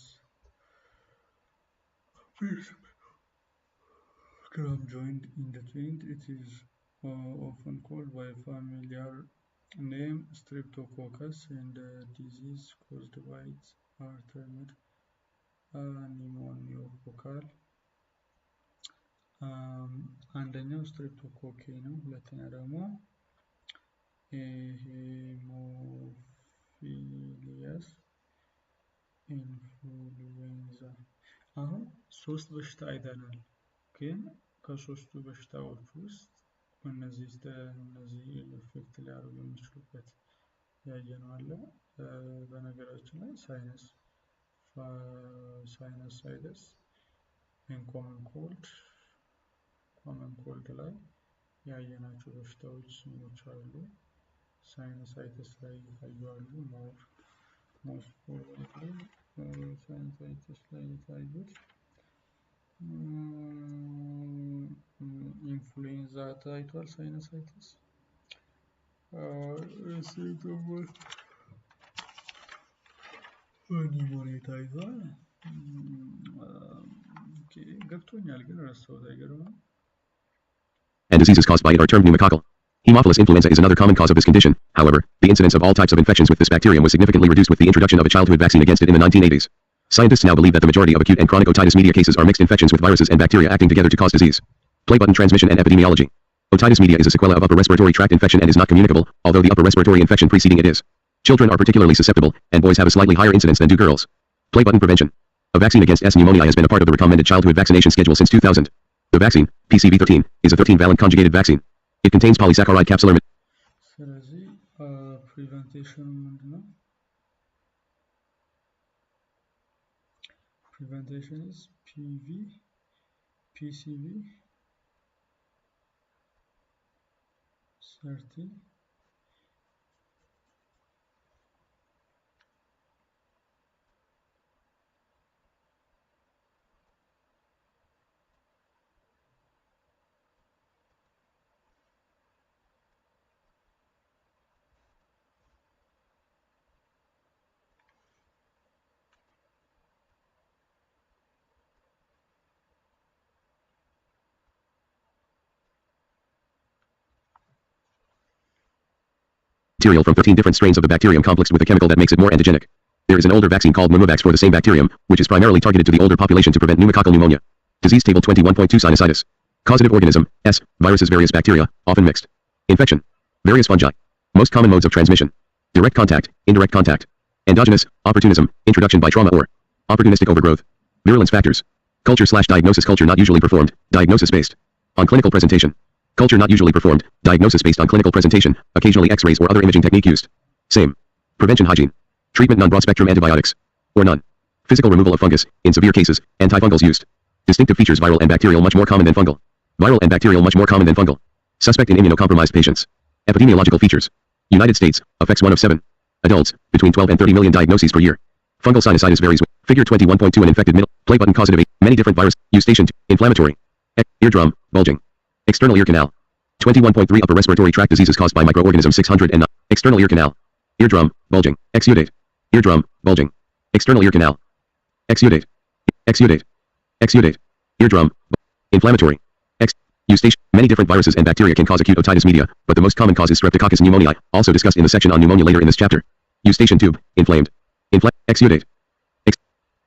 Gram joined in the joint. It is often called by a familiar name Streptococcus, and the disease caused by it are termed pneumococcal. አንደኛው ስትሬፕቶኮኬ ነው። ሁለተኛ ደግሞ ሄሞፊሊያስ ኢንፍሉዌንዛ። አሁን ሶስት በሽታ አይተናል፣ ግን ከሶስቱ በሽታዎች ውስጥ እነዚህ ኢፌክት ሊያደርጉ የሚችሉበት ያየነው አለ። በነገራችን ላይ ሳይነሳይተስ ኮመን ኮልድ ላይ ያየናቸው በሽታዎች ስሞች አሉ። ሳይነሳይተስ ላይ የታዩ አሉ። ሞስት ፕሮባብሊ ሳይነሳይተስ ላይ የታዩት ኢንፍሉዌንዛ ታይቷል። ሳይነሳይተስ ኒሞኒያ ታይቷል። ገብቶኛል ግን ረሳሁት። አይገርምም? And diseases caused by it are termed pneumococcal. Haemophilus influenza is another common cause of this condition. However, the incidence of all types of infections with this bacterium was significantly reduced with the introduction of a childhood vaccine against it in the 1980s. Scientists now believe that the majority of acute and chronic otitis media cases are mixed infections with viruses and bacteria acting together to cause disease. Play button transmission and epidemiology. Otitis media is a sequela of upper respiratory tract infection and is not communicable, although the upper respiratory infection preceding it is. Children are particularly susceptible, and boys have a slightly higher incidence than do girls. Play button prevention. A vaccine against S. pneumoniae has been a part of the recommended childhood vaccination schedule since 2000. The vaccine, PCV13, is a 13-valent conjugated vaccine. It contains polysaccharide capsular. ስለዚህ ፕሪቨንቴሽኑ ምንድን ነው? Prevention is PCV 13. material from 13 different strains of the bacterium complexed with a chemical that makes it more antigenic. There is an older vaccine called Pneumovax for the same bacterium, which is primarily targeted to the older population to prevent pneumococcal pneumonia. Disease table 21.2 Sinusitis. Causative organism, S. Viruses, various bacteria, often mixed. Infection. Various fungi. Most common modes of transmission. Direct contact, indirect contact. Endogenous, opportunism, introduction by trauma or opportunistic overgrowth. Virulence factors. Culture/diagnosis. Culture not usually performed, diagnosis based. On clinical presentation. Culture not usually performed, diagnosis based on clinical presentation, occasionally x-rays or other imaging technique used. Same. Prevention hygiene. Treatment non-broad spectrum antibiotics. Or none. Physical removal of fungus, in severe cases, antifungals used. Distinctive features viral and bacterial much more common than fungal. Viral and bacterial much more common than fungal. Suspect in immunocompromised patients. Epidemiological features. United States, affects 1 of 7. Adults, between 12 and 30 million diagnoses per year. Fungal sinusitis varies with figure 21.2 an infected middle, play button causative, many different virus, use station 2, inflammatory. Eardrum, bulging. External ear canal. 21.3 upper respiratory tract diseases caused by microorganisms 609. External ear canal. Eardrum, bulging. Exudate. Eardrum, bulging. External ear canal. Exudate. Exudate. Exudate. Eardrum. Inflammatory. Eustache. Many different viruses and bacteria can cause acute otitis media, but the most common cause is Streptococcus pneumoniae, also discussed in the section on pneumonia later in this chapter. Eustachian tube. Inflamed. Exudate.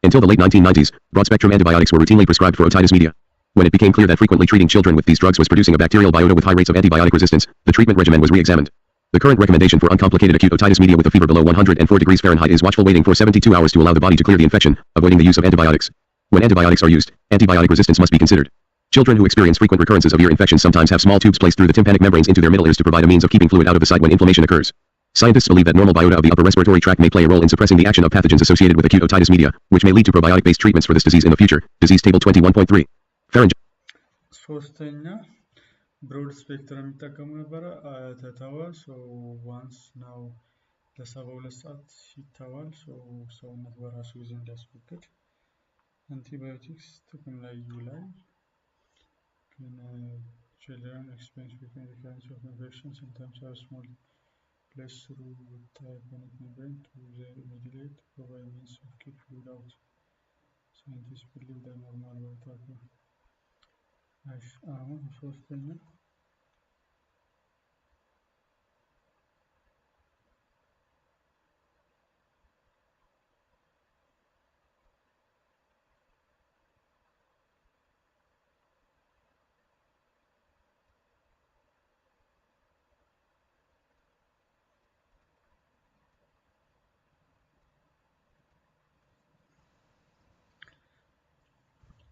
Until the late 1990s, broad-spectrum antibiotics were routinely prescribed for otitis media. When it became clear that frequently treating children with these drugs was producing a bacterial biota with high rates of antibiotic resistance, the treatment regimen was re-examined. The current recommendation for uncomplicated acute otitis media with a fever below 104 degrees Fahrenheit is watchful waiting for 72 hours to allow the body to clear the infection, avoiding the use of antibiotics. When antibiotics are used, antibiotic resistance must be considered. Children who experience frequent recurrences of ear infections sometimes have small tubes placed through the tympanic membranes into their middle ears to provide a means of keeping fluid out of the site when inflammation occurs. Scientists believe that normal biota of the upper respiratory tract may play a role in suppressing the action of pathogens associated with acute otitis media, which may lead to probiotic-based treatments for this disease in the future. Disease table 21.3. Pharyngitis. ሶስተኛ ብሮድ ስፔክትረም የሚጠቀሙ ነበረ ተተወ ዋንስ ናው ለ72 ሰዓት ይተዋል ሰውነት በራሱ ጊዜ እንዲያስወግድ አንቲባዮቲክስ ጥቅም ላይ ይውላል ግን children experience frequent recurrence of infection sometimes have small place through tympanic membrane to mediate provide means of keep fluid out. Scientists believe that normal water አሁን ሶስተኛ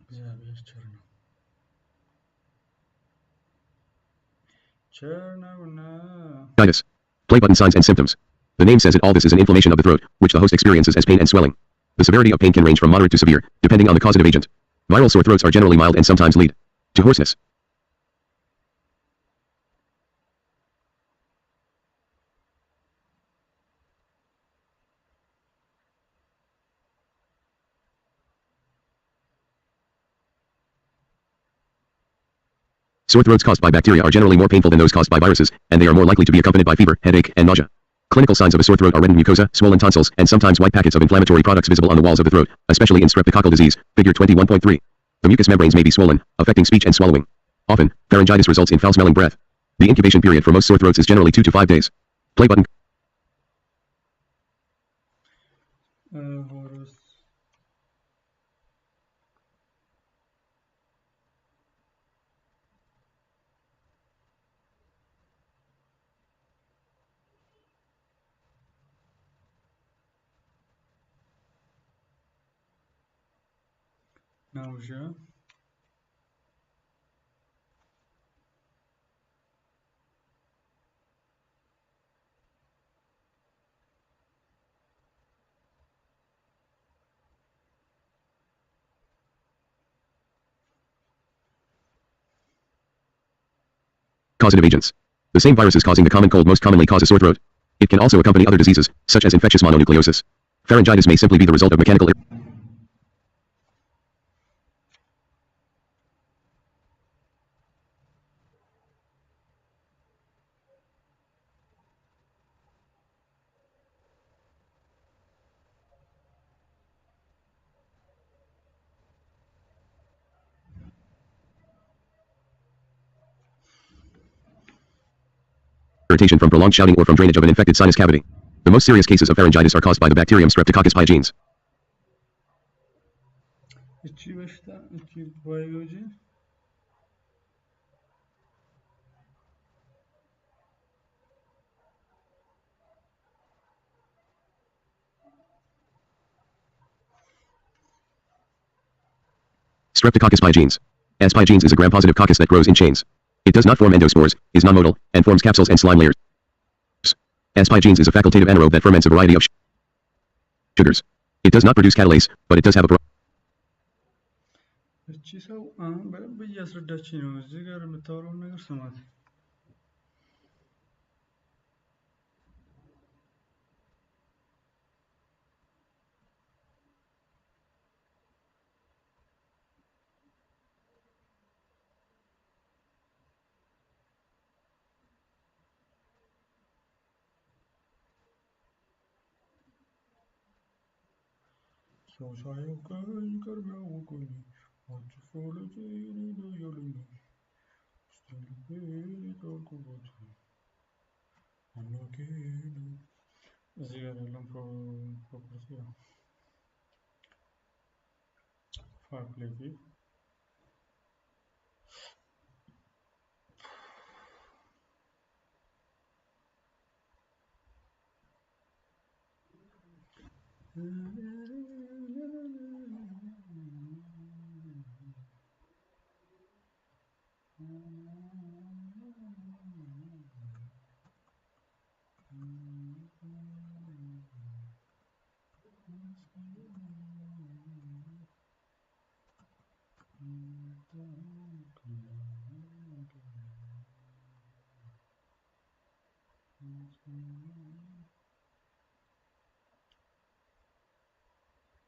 እግዚአብሔር ቸር ነው Play button signs and symptoms. The name says it all. This is an inflammation of the throat, which the host experiences as pain and swelling. The severity of pain can range from moderate to severe, depending on the causative agent. Viral sore throats are generally mild and sometimes lead to hoarseness. Sore throats caused by bacteria are generally more painful than those caused by viruses, and they are more likely to be accompanied by fever, headache, and nausea. Clinical signs of a sore throat are reddened mucosa, swollen tonsils, and sometimes white packets of inflammatory products visible on the walls of the throat, especially in streptococcal disease, figure 21.3. The mucous membranes may be swollen, affecting speech and swallowing. Often, pharyngitis results in foul-smelling breath. The incubation period for most sore throats is generally 2 to 5 days. Play button. nausea Causative agents. The same viruses causing the common cold most commonly cause a sore throat. It can also accompany other diseases, such as infectious mononucleosis. Pharyngitis may simply be the result of mechanical irritation from prolonged shouting or from drainage of an infected sinus cavity. The most serious cases of pharyngitis are caused by the bacterium Streptococcus pyogenes. Streptococcus pyogenes. S. pyogenes is a gram-positive coccus that grows in chains. It does not form endospores, is non-motile, and forms capsules and slime layers. S. pyogenes is a facultative anaerobe that ferments a variety of sugars. It does not produce catalase, but it does have a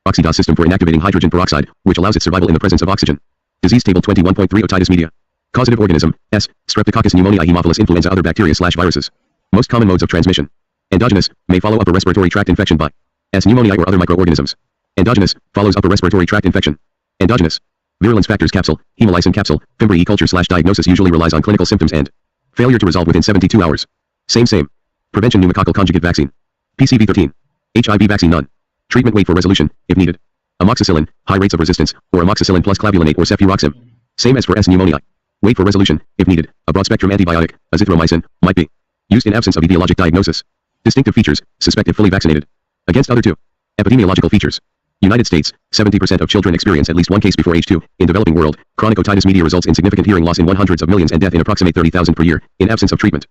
oxidase system for inactivating hydrogen peroxide, which allows its survival in the presence of oxygen. Disease table 21.3 Otitis media. Causative organism, S. Streptococcus pneumoniae Haemophilus influenza other bacteria/viruses. Most common modes of transmission. Endogenous, may follow upper respiratory tract infection by S. pneumoniae or other microorganisms. Endogenous, follows upper respiratory tract infection. Endogenous. Virulence factors capsule, hemolysin capsule, Fimbriae culture/diagnosis usually relies on clinical symptoms and failure to resolve within 72 hours. Same. Prevention pneumococcal conjugate vaccine. PCV13. HIV vaccine none. Treatment wait for resolution, if needed. Amoxicillin, high rates of resistance, or amoxicillin plus clavulanate or cefuroxime. Same as for S. pneumoniae. Wait for resolution, if needed. A broad-spectrum antibiotic, azithromycin, might be used in absence of etiologic diagnosis. Distinctive features, suspect if fully vaccinated. Against other two. Epidemiological features. United States, 70% of children experience at least one case before age 2. In developing world, chronic otitis media results in significant hearing loss in hundreds of millions and death in approximate 30,000 per year, in absence of treatment.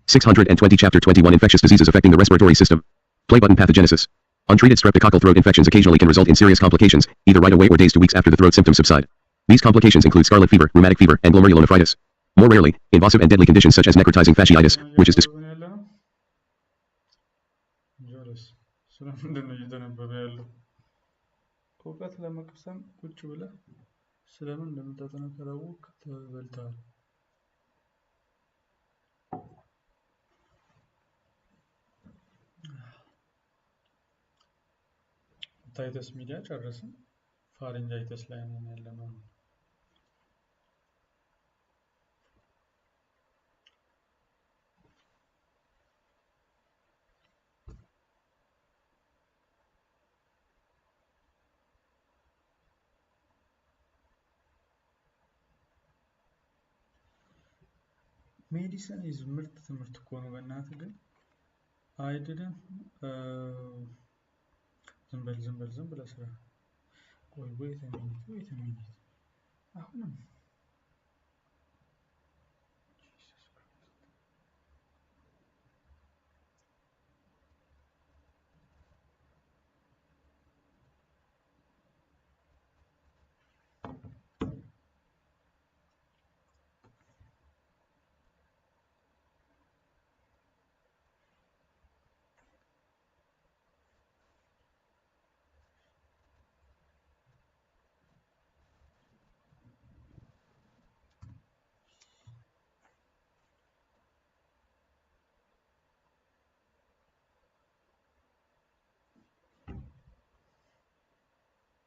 620 Chapter 21 Infectious diseases affecting the respiratory system. Play button pathogenesis. Untreated streptococcal throat infections occasionally can result in serious complications, either right away or days to weeks after the throat symptoms subside. These complications include scarlet fever, rheumatic fever, and glomerulonephritis. More rarely, invasive and deadly conditions such as necrotizing fasciitis, which is ታይተስ ሚዲያ ጨረስን። ፋሪንጃይተስ ላይ ነን ያለነው። ሜዲሲን ኢዝ ምርጥ ትምህርት እኮ ነው በእናትህ ግን አይደለም ዝም በል ስራ ቆይ wait a minute አሁንም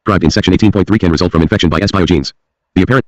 described in section 18.3 can result from infection by S. pyogenes. The apparent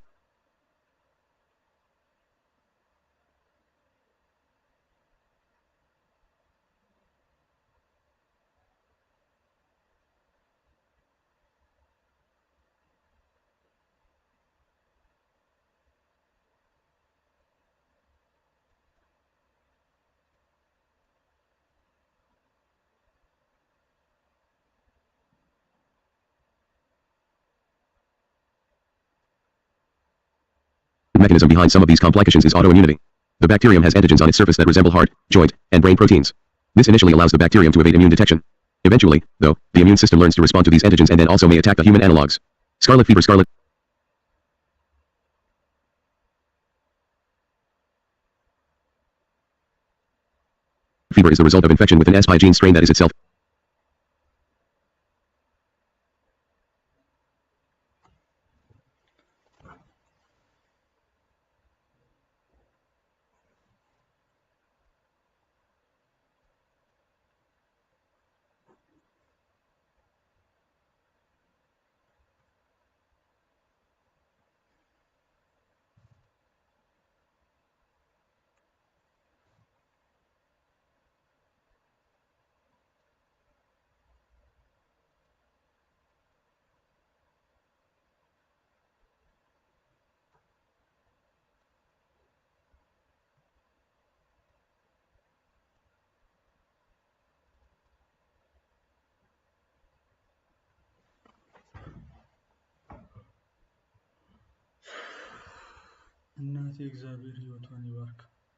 mechanism behind some of these complications is autoimmunity. The bacterium has antigens on its surface that resemble heart, joint, and brain proteins. This initially allows the bacterium to evade immune detection. Eventually, though, the immune system learns to respond to these antigens and then also may attack the human analogs. Scarlet fever. Scarlet fever is the result of infection with an S. gene strain that is itself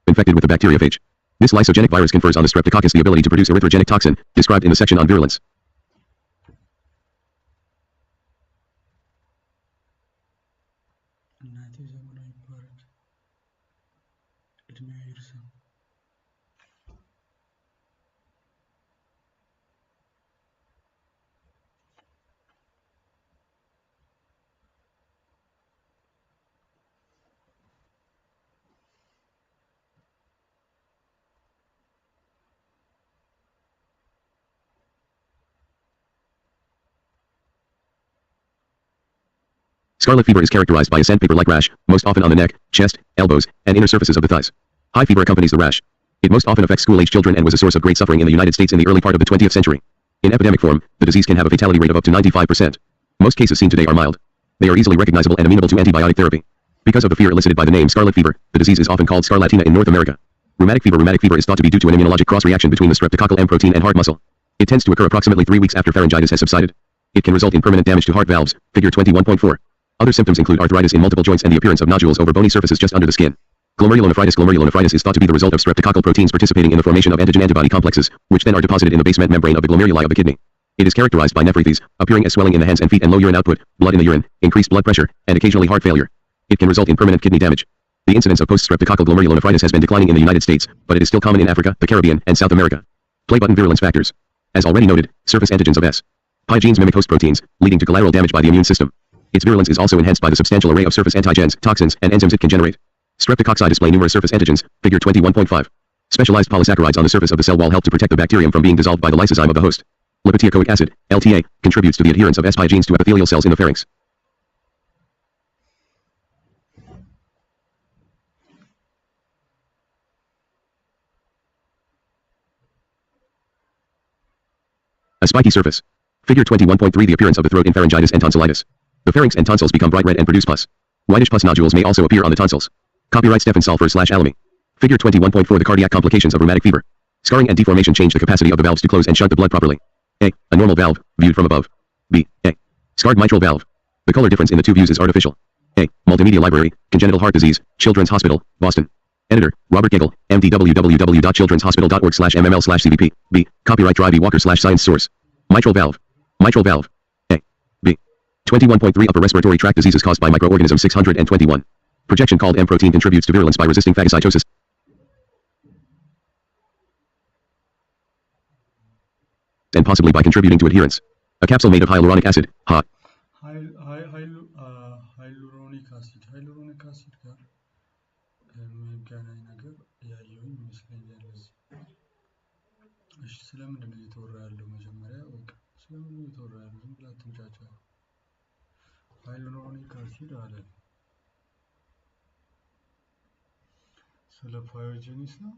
infected with the bacteriophage. This lysogenic virus confers on the streptococcus the ability to produce erythrogenic toxin, described in the section on virulence. Scarlet fever is characterized by a sandpaper-like rash, most often on the neck, chest, elbows, and inner surfaces of the thighs. High fever accompanies the rash. It most often affects school-age children and was a source of great suffering in the United States in the early part of the 20th century. In epidemic form, the disease can have a fatality rate of up to 95%. Most cases seen today are mild. They are easily recognizable and amenable to antibiotic therapy. Because of the fear elicited by the name scarlet fever, the disease is often called scarlatina in North America. Rheumatic fever is thought to be due to an immunologic cross-reaction between the streptococcal M protein and heart muscle. It tends to occur approximately 3 weeks after pharyngitis has subsided. It can result in permanent damage to heart valves, figure 21.4. Other symptoms include arthritis in multiple joints and the appearance of nodules over bony surfaces just under the skin. Glomerulonephritis is thought to be the result of streptococcal proteins participating in the formation of antigen-antibody complexes, which then are deposited in the basement membrane of the glomeruli of the kidney. It is characterized by nephritis, appearing as swelling in the hands and feet and low urine output, blood in the urine, increased blood pressure, and occasionally heart failure. It can result in permanent kidney damage. The incidence of post-streptococcal glomerulonephritis has been declining in the United States, but it is still common in Africa, the Caribbean, and South America. Play button. Virulence factors. As already noted, surface antigens of S. pi genes mimic host proteins, leading to collateral damage by the immune system. Its virulence is also enhanced by the substantial array of surface antigens, toxins, and enzymes it can generate. Streptococci display numerous surface antigens, figure 21.5. Specialized polysaccharides on the surface of the cell wall help to protect the bacterium from being dissolved by the lysozyme of the host. Lipoteicoic acid, LTA, contributes to the adherence of S. pi genes to epithelial cells in the pharynx. A spiky surface. Figure 21.3. The appearance of the throat in pharyngitis and tonsillitis. The pharynx and tonsils become bright red and produce pus. Whitish pus nodules may also appear on the tonsils. Copyright Stefan Sulfur/Alamy. Figure 21.4. The cardiac complications of rheumatic fever. Scarring and deformation change the capacity of the valves to close and shunt the blood properly. A normal valve, viewed from above. B. A scarred mitral valve. The color difference in the two views is artificial. A. Multimedia Library, Congenital Heart Disease, Children's Hospital, Boston. Editor, Robert Gagel, MD. www.childrenshospital.org/mml/cvp. B. Copyright Drive E. Walker/science source. Mitral valve. Mitral valve. A. B. 21.3. Upper respiratory tract diseases caused by microorganisms 621. Projection called M protein contributes to virulence by resisting phagocytosis and possibly by contributing to adherence. A capsule made of hyaluronic acid, HA. ሃይሉሮኒክ አሲድ ጋር የሚገናኝ ነገር ያየሁኝ ይመስለኛል። እሺ ስለምንድን ነው እየተወራ ያለው? መጀመሪያ በቃ ስለምንድን ነው እየተወራ ያለው? ዝም ብላ አትንጫጫ። ሃይሉሮኒክ አሲድ አለ ስለ ፓዮጀኒስ ነው።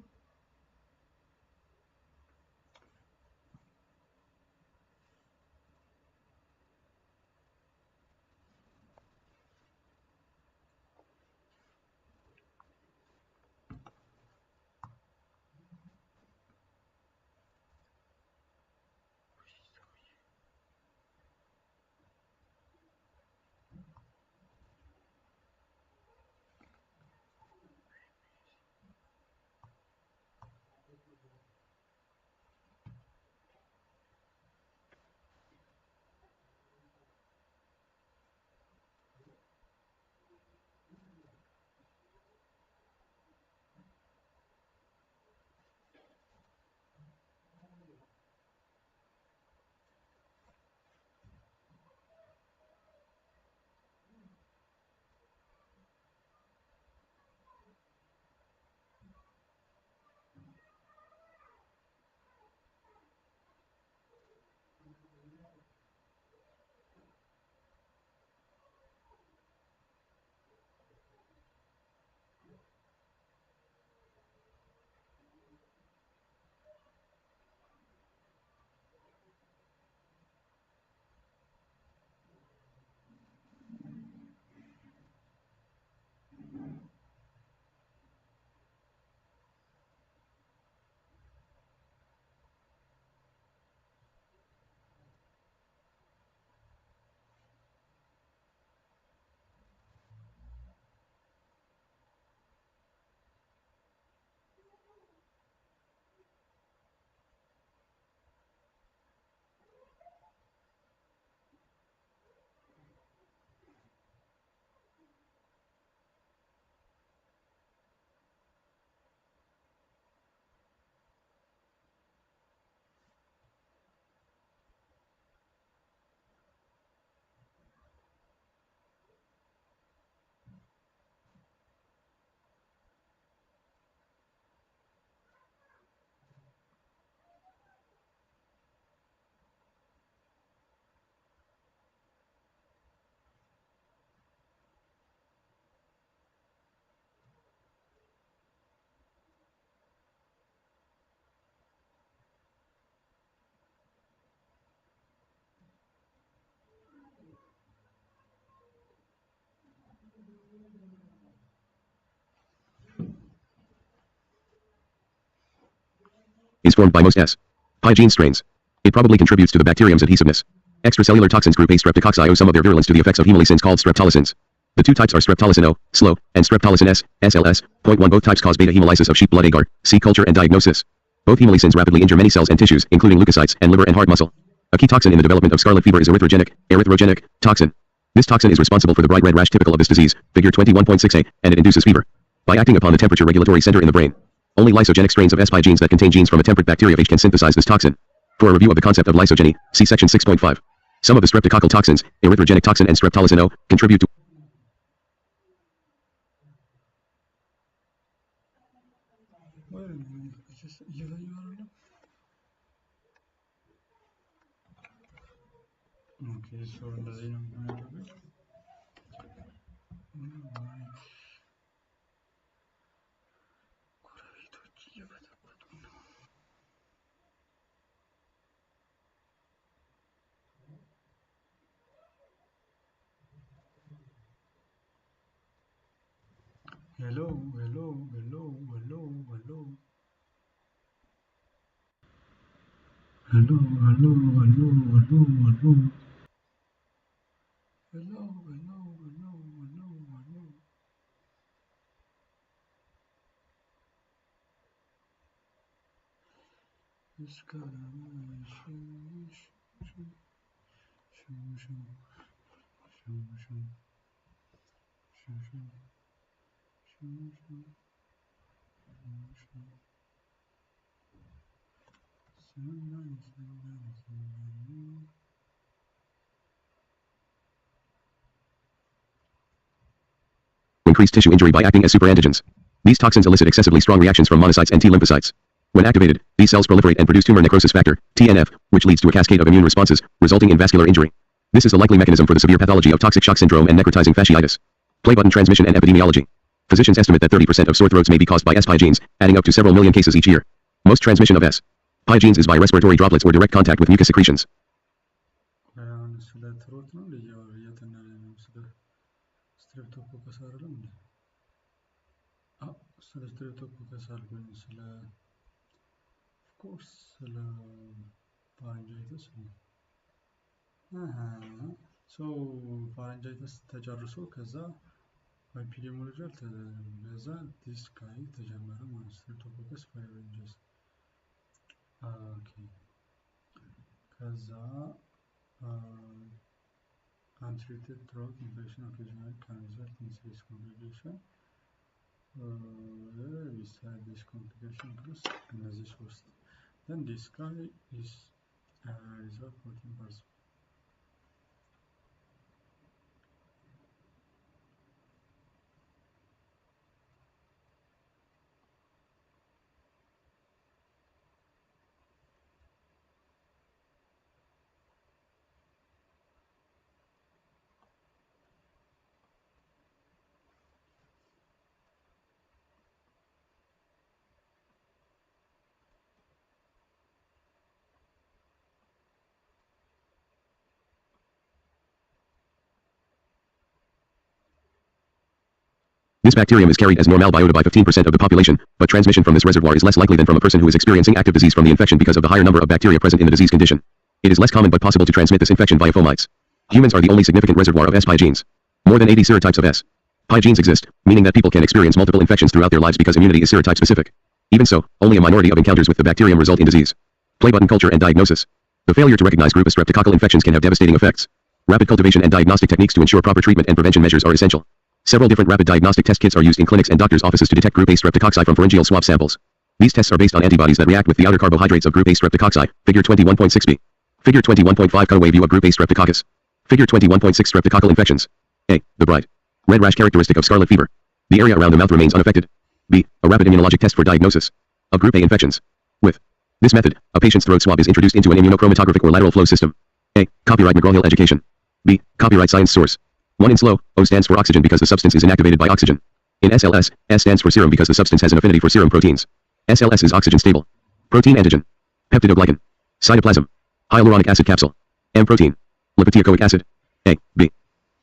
is formed by most S. pi gene strains. It probably contributes to the bacterium's adhesiveness. Extracellular toxins group A streptococci owe some of their virulence to the effects of hemolycins called streptolycins. The two types are streptolysin O, slow, and streptolysin S, SLS.1. Both types cause beta hemolysis of sheep blood agar, see culture and diagnosis. Both hemolycins rapidly injure many cells and tissues, including leukocytes and liver and heart muscle. A key toxin in the development of scarlet fever is erythrogenic toxin. This toxin is responsible for the bright red rash typical of this disease, figure 21.6a, and it induces fever. By acting upon the temperature regulatory center in the brain, only lysogenic strains of S. pi genes that contain genes from a temperate bacteriophage can synthesize this toxin. For a review of the concept of lysogeny, see section 6.5. Some of the streptococcal toxins, erythrogenic toxin and streptolysin O, contribute to Okay, so እንደዚህ ነው የሚያደርገው። ጎረቤቶች እየበጠበጡ ነው። ሄሎ ሄሎ ሄሎ ሄሎ ሄሎ ሄሎ ሄሎ ሄሎ ሄሎ ሄሎ Hello, hello, hello, hello, hello. This guy, increase tissue injury by acting as superantigens. These toxins elicit excessively strong reactions from monocytes and T lymphocytes. When activated, these cells proliferate and produce tumor necrosis factor, TNF, which leads to a cascade of immune responses, resulting in vascular injury. This is a likely mechanism for the severe pathology of toxic shock syndrome and necrotizing fasciitis. Play button transmission and epidemiology. Physicians estimate that 30% of sore throats may be caused by S. pi genes, adding up to several million cases each year. Most transmission of S. pi genes is by respiratory droplets or direct contact with mucus secretions. Of course, pharyngitis. So pharyngitis ተጨርሶ ከዛ epidemiology ከዛ this guy ተጀመረ ማለት streptococcus pharyngitis. Okay. ከዛ untreated throat infection occasionally can result in serious complication. Beside this complication plus እነዚህ ሶስት then this guy is result 14%. This bacterium is carried as normal biota by 15% of the population, but transmission from this reservoir is less likely than from a person who is experiencing active disease from the infection because of the higher number of bacteria present in the disease condition. It is less common but possible to transmit this infection via fomites. Humans are the only significant reservoir of S. pi genes. More than 80 serotypes of S. pi genes exist, meaning that people can experience multiple infections throughout their lives because immunity is serotype specific. Even so, only a minority of encounters with the bacterium result in disease. Play button culture and diagnosis. The failure to recognize group A streptococcal infections can have devastating effects. Rapid cultivation and diagnostic techniques to ensure proper treatment and prevention measures are essential. Several different rapid diagnostic test kits are used in clinics and doctors' offices to detect group A streptococci from pharyngeal swab samples. These tests are based on antibodies that react with the outer carbohydrates of group A streptococci, figure 21.6b. Figure 21.5 cutaway view of group A streptococcus. Figure 21.6 streptococcal infections. A. The bright red rash characteristic of scarlet fever. The area around the mouth remains unaffected. B. A rapid immunologic test for diagnosis of group A infections. With this method, a patient's throat swab is introduced into an immunochromatographic or lateral flow system. A. Copyright McGraw-Hill Education. B. Copyright Science Source. 1 in slow, O stands for oxygen because the substance is inactivated by oxygen. In SLS, S stands for serum because the substance has an affinity for serum proteins. SLS is oxygen stable. Protein antigen. Peptidoglycan. Cytoplasm. Hyaluronic acid capsule. M protein. Lipoteicoic acid. A. B.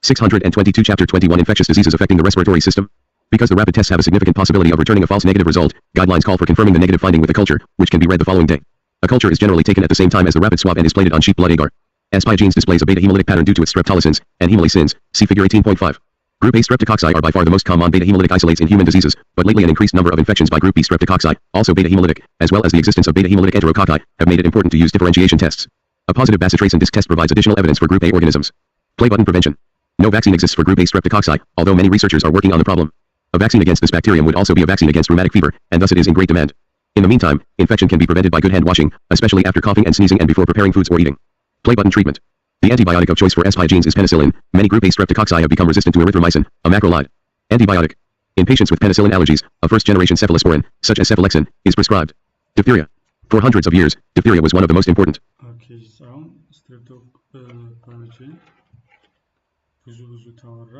622 Chapter 21 Infectious diseases affecting the respiratory system. Because the rapid tests have a significant possibility of returning a false negative result, guidelines call for confirming the negative finding with a culture, which can be read the following day. A culture is generally taken at the same time as the rapid swab and is plated on sheep blood agar. Spy genes displays a beta hemolytic pattern due to its streptolysins and hemolysins. See figure 18.5. Group A streptococci are by far the most common beta hemolytic isolates in human diseases, but lately an increased number of infections by group B streptococci, also beta hemolytic, as well as the existence of beta hemolytic enterococci, have made it important to use differentiation tests. A positive bacitracin disc test provides additional evidence for group A organisms. Play button prevention. No vaccine exists for group A streptococci, although many researchers are working on the problem. A vaccine against this bacterium would also be a vaccine against rheumatic fever, and thus it is in great demand. In the meantime, infection can be prevented by good hand washing, especially after coughing and sneezing and before preparing foods or eating. Play button treatment. The antibiotic of choice for spy genes is penicillin. Many group A streptococci have become resistant to erythromycin, a macrolide. Antibiotic. In patients with penicillin allergies, a first-generation cephalosporin, such as cephalexin, is prescribed. Diphtheria. For hundreds of years, diphtheria was one of the most important. Okay, አሁን ስትሬፕቶኮካሲ ብዙ ታወራ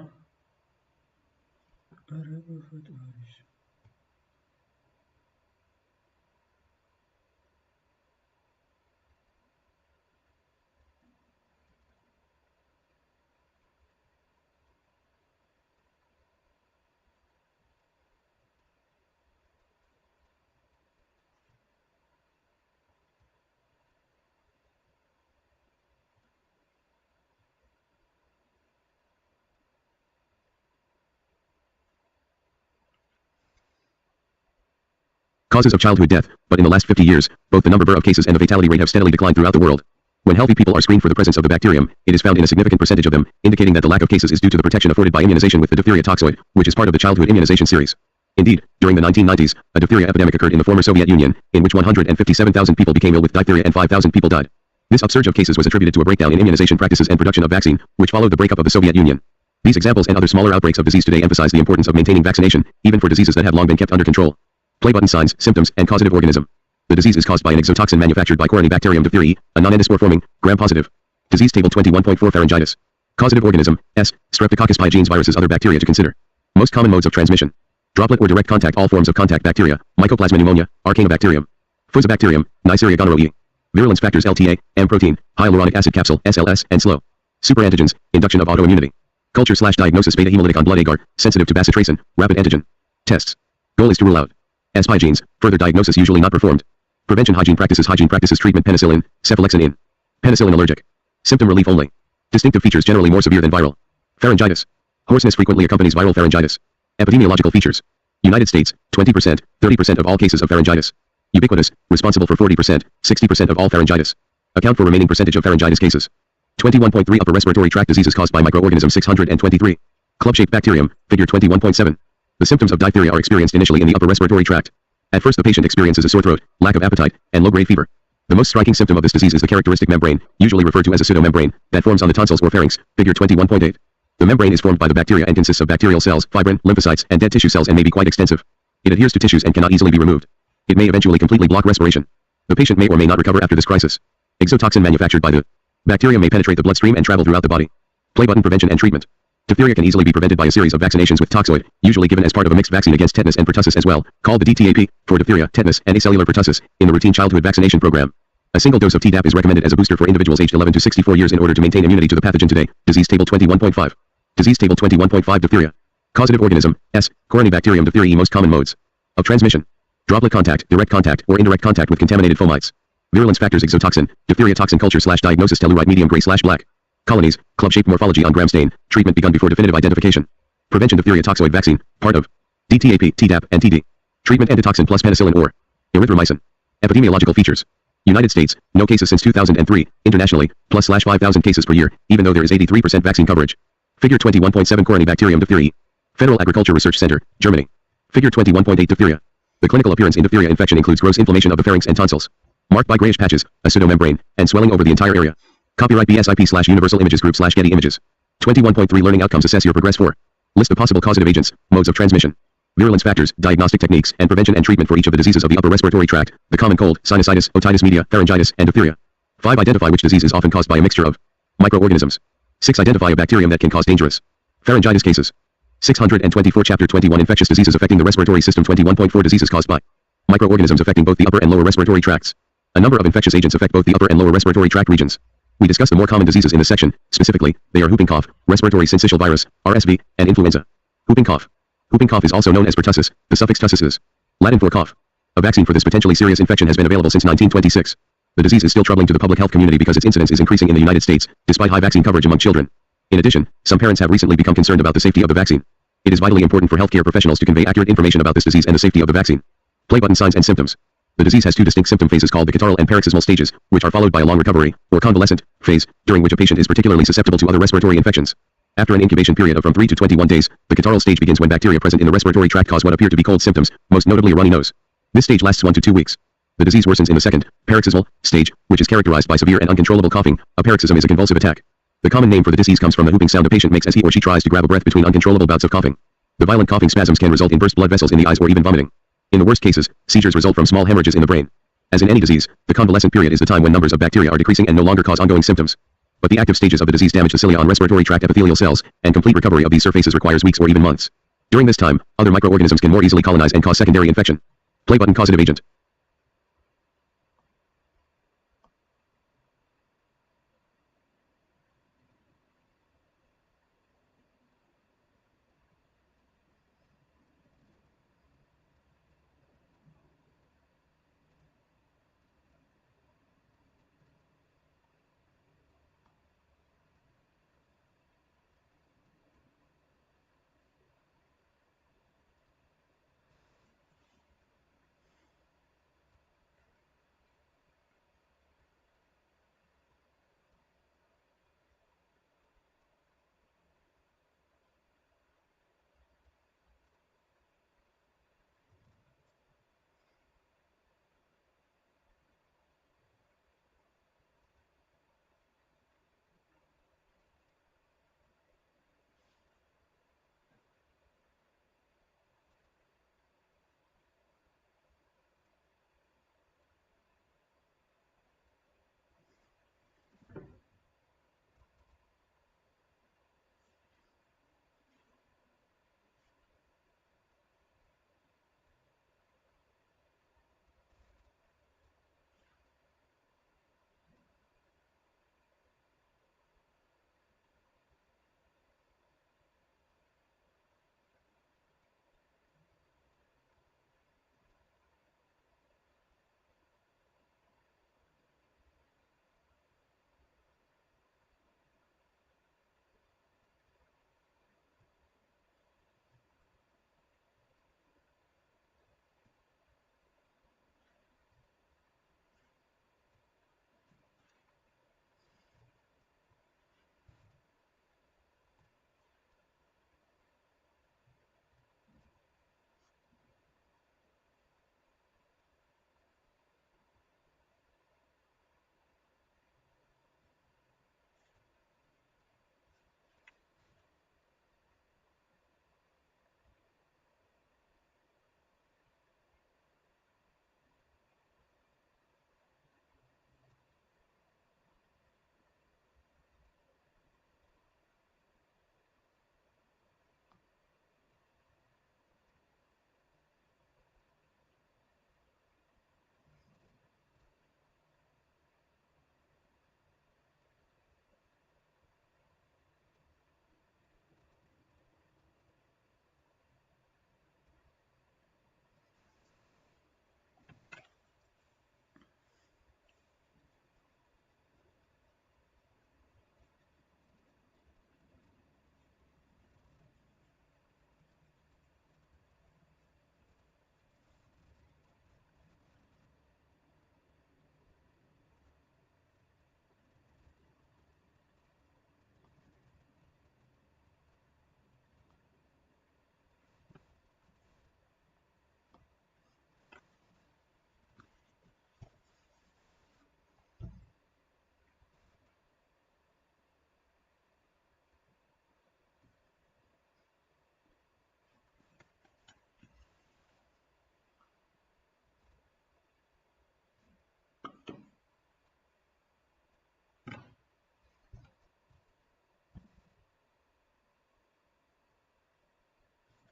Causes of childhood death, but in the last 50 years, both the number of cases and the fatality rate have steadily declined throughout the world. When healthy people are screened for the presence of the bacterium, it is found in a significant percentage of them, indicating that the lack of cases is due to the protection afforded by immunization with the diphtheria toxoid, which is part of the childhood immunization series. Indeed, during the 1990s, a diphtheria epidemic occurred in the former Soviet Union, in which 157,000 people became ill with diphtheria and 5,000 people died. This upsurge of cases was attributed to a breakdown in immunization practices and production of vaccine, which followed the breakup of the Soviet Union. These examples and other smaller outbreaks of disease today emphasize the importance of maintaining vaccination, even for diseases that have long been kept under control. Play button signs, symptoms, and causative organism. The disease is caused by an exotoxin manufactured by Corynebacterium diphtheriae, a non-endospore-forming, gram-positive. Disease table 21.4 Pharyngitis. Causative organism, S, Streptococcus pyogenes viruses. Other bacteria to consider. Most common modes of transmission. Droplet or direct contact. All forms of contact bacteria, Mycoplasma pneumonia, Arcanobacterium, Fusobacterium, Neisseria gonorrhoeae. Virulence factors LTA, M protein, hyaluronic acid capsule, SLS, and slow. Superantigens, induction of autoimmunity. Culture/diagnosis beta hemolytic on blood agar, sensitive to bacitracin, rapid antigen. Tests. Goal is to rule out spy genes, further diagnosis usually not performed. Prevention hygiene practices treatment penicillin, cephalexin in. Penicillin allergic. Symptom relief only. Distinctive features generally more severe than viral. Pharyngitis. Hoarseness frequently accompanies viral pharyngitis. Epidemiological features. United States, 20%, 30% of all cases of pharyngitis. Ubiquitous, responsible for 40%, 60% of all pharyngitis. Account for remaining percentage of pharyngitis cases. 21.3 Upper respiratory tract diseases caused by microorganisms 623. Club-shaped bacterium, figure 21.7. The symptoms of diphtheria are experienced initially in the upper respiratory tract. At first the patient experiences a sore throat, lack of appetite, and low-grade fever. The most striking symptom of this disease is the characteristic membrane, usually referred to as a pseudomembrane, that forms on the tonsils or pharynx, figure 21.8. The membrane is formed by the bacteria and consists of bacterial cells, fibrin, lymphocytes, and dead tissue cells and may be quite extensive. It adheres to tissues and cannot easily be removed. It may eventually completely block respiration. The patient may or may not recover after this crisis. Exotoxin manufactured by the bacterium may penetrate the bloodstream and travel throughout the body. Play button prevention and treatment. Diphtheria can easily be prevented by a series of vaccinations with toxoid, usually given as part of a mixed vaccine against tetanus and pertussis as well, called the DTaP, for diphtheria, tetanus, and acellular pertussis, in the routine childhood vaccination program. A single dose of Tdap is recommended as a booster for individuals aged 11 to 64 years in order to maintain immunity to the pathogen today. Disease table 21.5. Disease table 21.5 Diphtheria. Causative organism, S, Corynebacterium diphtheriae. Most common modes of transmission. Droplet contact, direct contact, or indirect contact with contaminated fomites. Virulence factors exotoxin, diphtheria toxin culture/diagnosis telluride medium gray/black. Colonies, club-shaped morphology on gram stain, treatment begun before definitive identification. Prevention diphtheria toxoid vaccine, part of DTaP, Tdap, and TD. Treatment antitoxin plus penicillin or erythromycin. Epidemiological features. United States, no cases since 2003, internationally, +/5,000 cases per year, even though there is 83% vaccine coverage. Figure 21.7 Corynebacterium diphtheriae. Federal Agriculture Research Center, Germany. Figure 21.8 Diphtheria. The clinical appearance in diphtheria infection includes gross inflammation of the pharynx and tonsils, marked by grayish patches, a pseudomembrane, and swelling over the entire area. Copyright BSIP/Universal Images Group /Getty Images. 21.3 Learning outcomes. Assess your progress for. List of possible causative agents, modes of transmission, virulence factors, diagnostic techniques, and prevention and treatment for each of the diseases of the upper respiratory tract, the common cold, sinusitis, otitis media, pharyngitis, and diphtheria. 5. Identify which disease is often caused by a mixture of microorganisms. 6. Identify a bacterium that can cause dangerous pharyngitis cases. 624 Chapter 21 Infectious diseases affecting the respiratory system. 21.4 Diseases caused by microorganisms affecting both the upper and lower respiratory tracts. A number of infectious agents affect both the upper and lower respiratory tract regions. We discuss the more common diseases in this section. Specifically, they are whooping cough, respiratory syncytial virus, RSV, and influenza. Whooping cough. Whooping cough is also known as pertussis, the suffix tussis is Latin for cough. A vaccine for this potentially serious infection has been available since 1926. The disease is still troubling to the public health community because its incidence is increasing in the United States, despite high vaccine coverage among children. In addition, some parents have recently become concerned about the safety of the vaccine. It is vitally important for healthcare professionals to convey accurate information about this disease and the safety of the vaccine. Play button signs and symptoms. The disease has two distinct symptom phases called the catarrhal and paroxysmal stages, which are followed by a long recovery, or convalescent, phase, during which a patient is particularly susceptible to other respiratory infections. After an incubation period of from 3 to 21 days, the catarrhal stage begins when bacteria present in the respiratory tract cause what appear to be cold symptoms, most notably a runny nose. This stage lasts 1 to 2 weeks. The disease worsens in the second, paroxysmal, stage, which is characterized by severe and uncontrollable coughing. A paroxysm is a convulsive attack. The common name for the disease comes from the whooping sound a patient makes as he or she tries to grab a breath between uncontrollable bouts of coughing. The violent coughing spasms can result in burst blood vessels in the eyes or even vomiting. In the worst cases, seizures result from small hemorrhages in the brain. As in any disease, the convalescent period is the time when numbers of bacteria are decreasing and no longer cause ongoing symptoms. But the active stages of the disease damage the cilia on respiratory tract epithelial cells, and complete recovery of these surfaces requires weeks or even months. During this time, other microorganisms can more easily colonize and cause secondary infection. Play button causative agent.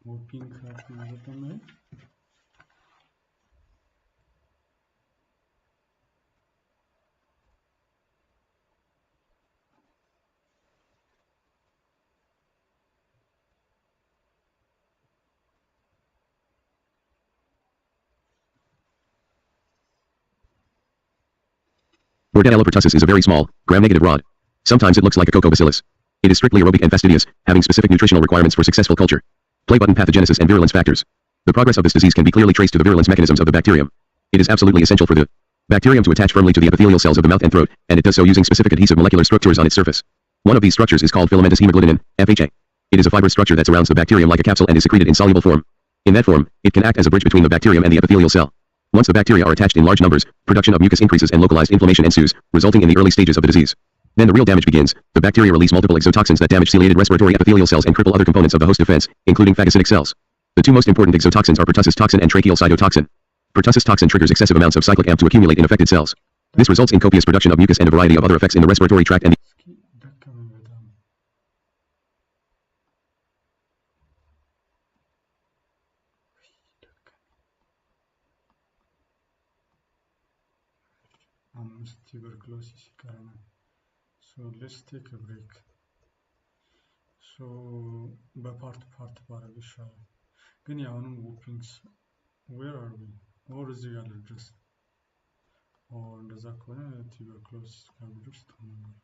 Whooping cough ማለት ነው። Bordetella pertussis is a very small, gram-negative rod. Sometimes it looks like a cocoa bacillus. It is strictly aerobic and fastidious, having specific nutritional requirements for successful culture. Play button pathogenesis and virulence factors. The progress of this disease can be clearly traced to the virulence mechanisms of the bacterium. It is absolutely essential for the bacterium to attach firmly to the epithelial cells of the mouth and throat, and it does so using specific adhesive molecular structures on its surface. One of these structures is called filamentous hemagglutinin, FHA. It is a fibrous structure that surrounds the bacterium like a capsule and is secreted in soluble form. In that form, it can act as a bridge between the bacterium and the epithelial cell. Once the bacteria are attached in large numbers, production of mucus increases and localized inflammation ensues, resulting in the early stages of the disease. Then the real damage begins. The bacteria release multiple exotoxins that damage ciliated respiratory epithelial cells and cripple other components of the host defense, including phagocytic cells. The two most important exotoxins are pertussis toxin and tracheal cytotoxin. Pertussis toxin triggers excessive amounts of cyclic AMP to accumulate in affected cells. This results in copious production of mucus and a variety of other effects in the respiratory tract and tuberculosis. So let's take a break. So በፓርት ባረግ ይሻላል። ግን ያሁንም whoopings where are we? or እዚህ ጋር ልድረስ or እንደዛ ከሆነ tuberculosis ጋር ብደርስ ጥሩ ነበር።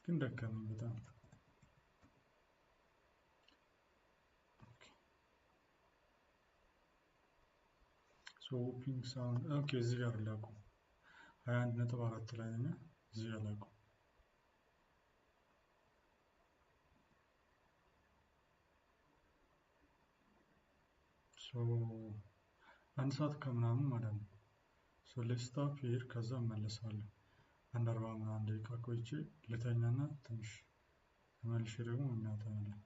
ግን ደከመኝ በጣም። So whooping sound okay እዚህ ጋር ላቁም 21.4 ላይ ነኝ እዚህ ጋር ላቁም So አንድ ሰዓት ከምናምን ማለት ነው So let's stop here ከዛ እመለሳለሁ አንድ 40 ምናምን ደቂቃ ቆይቼ ልተኛና ትንሽ ተመልሼ ደግሞ እናተኛለን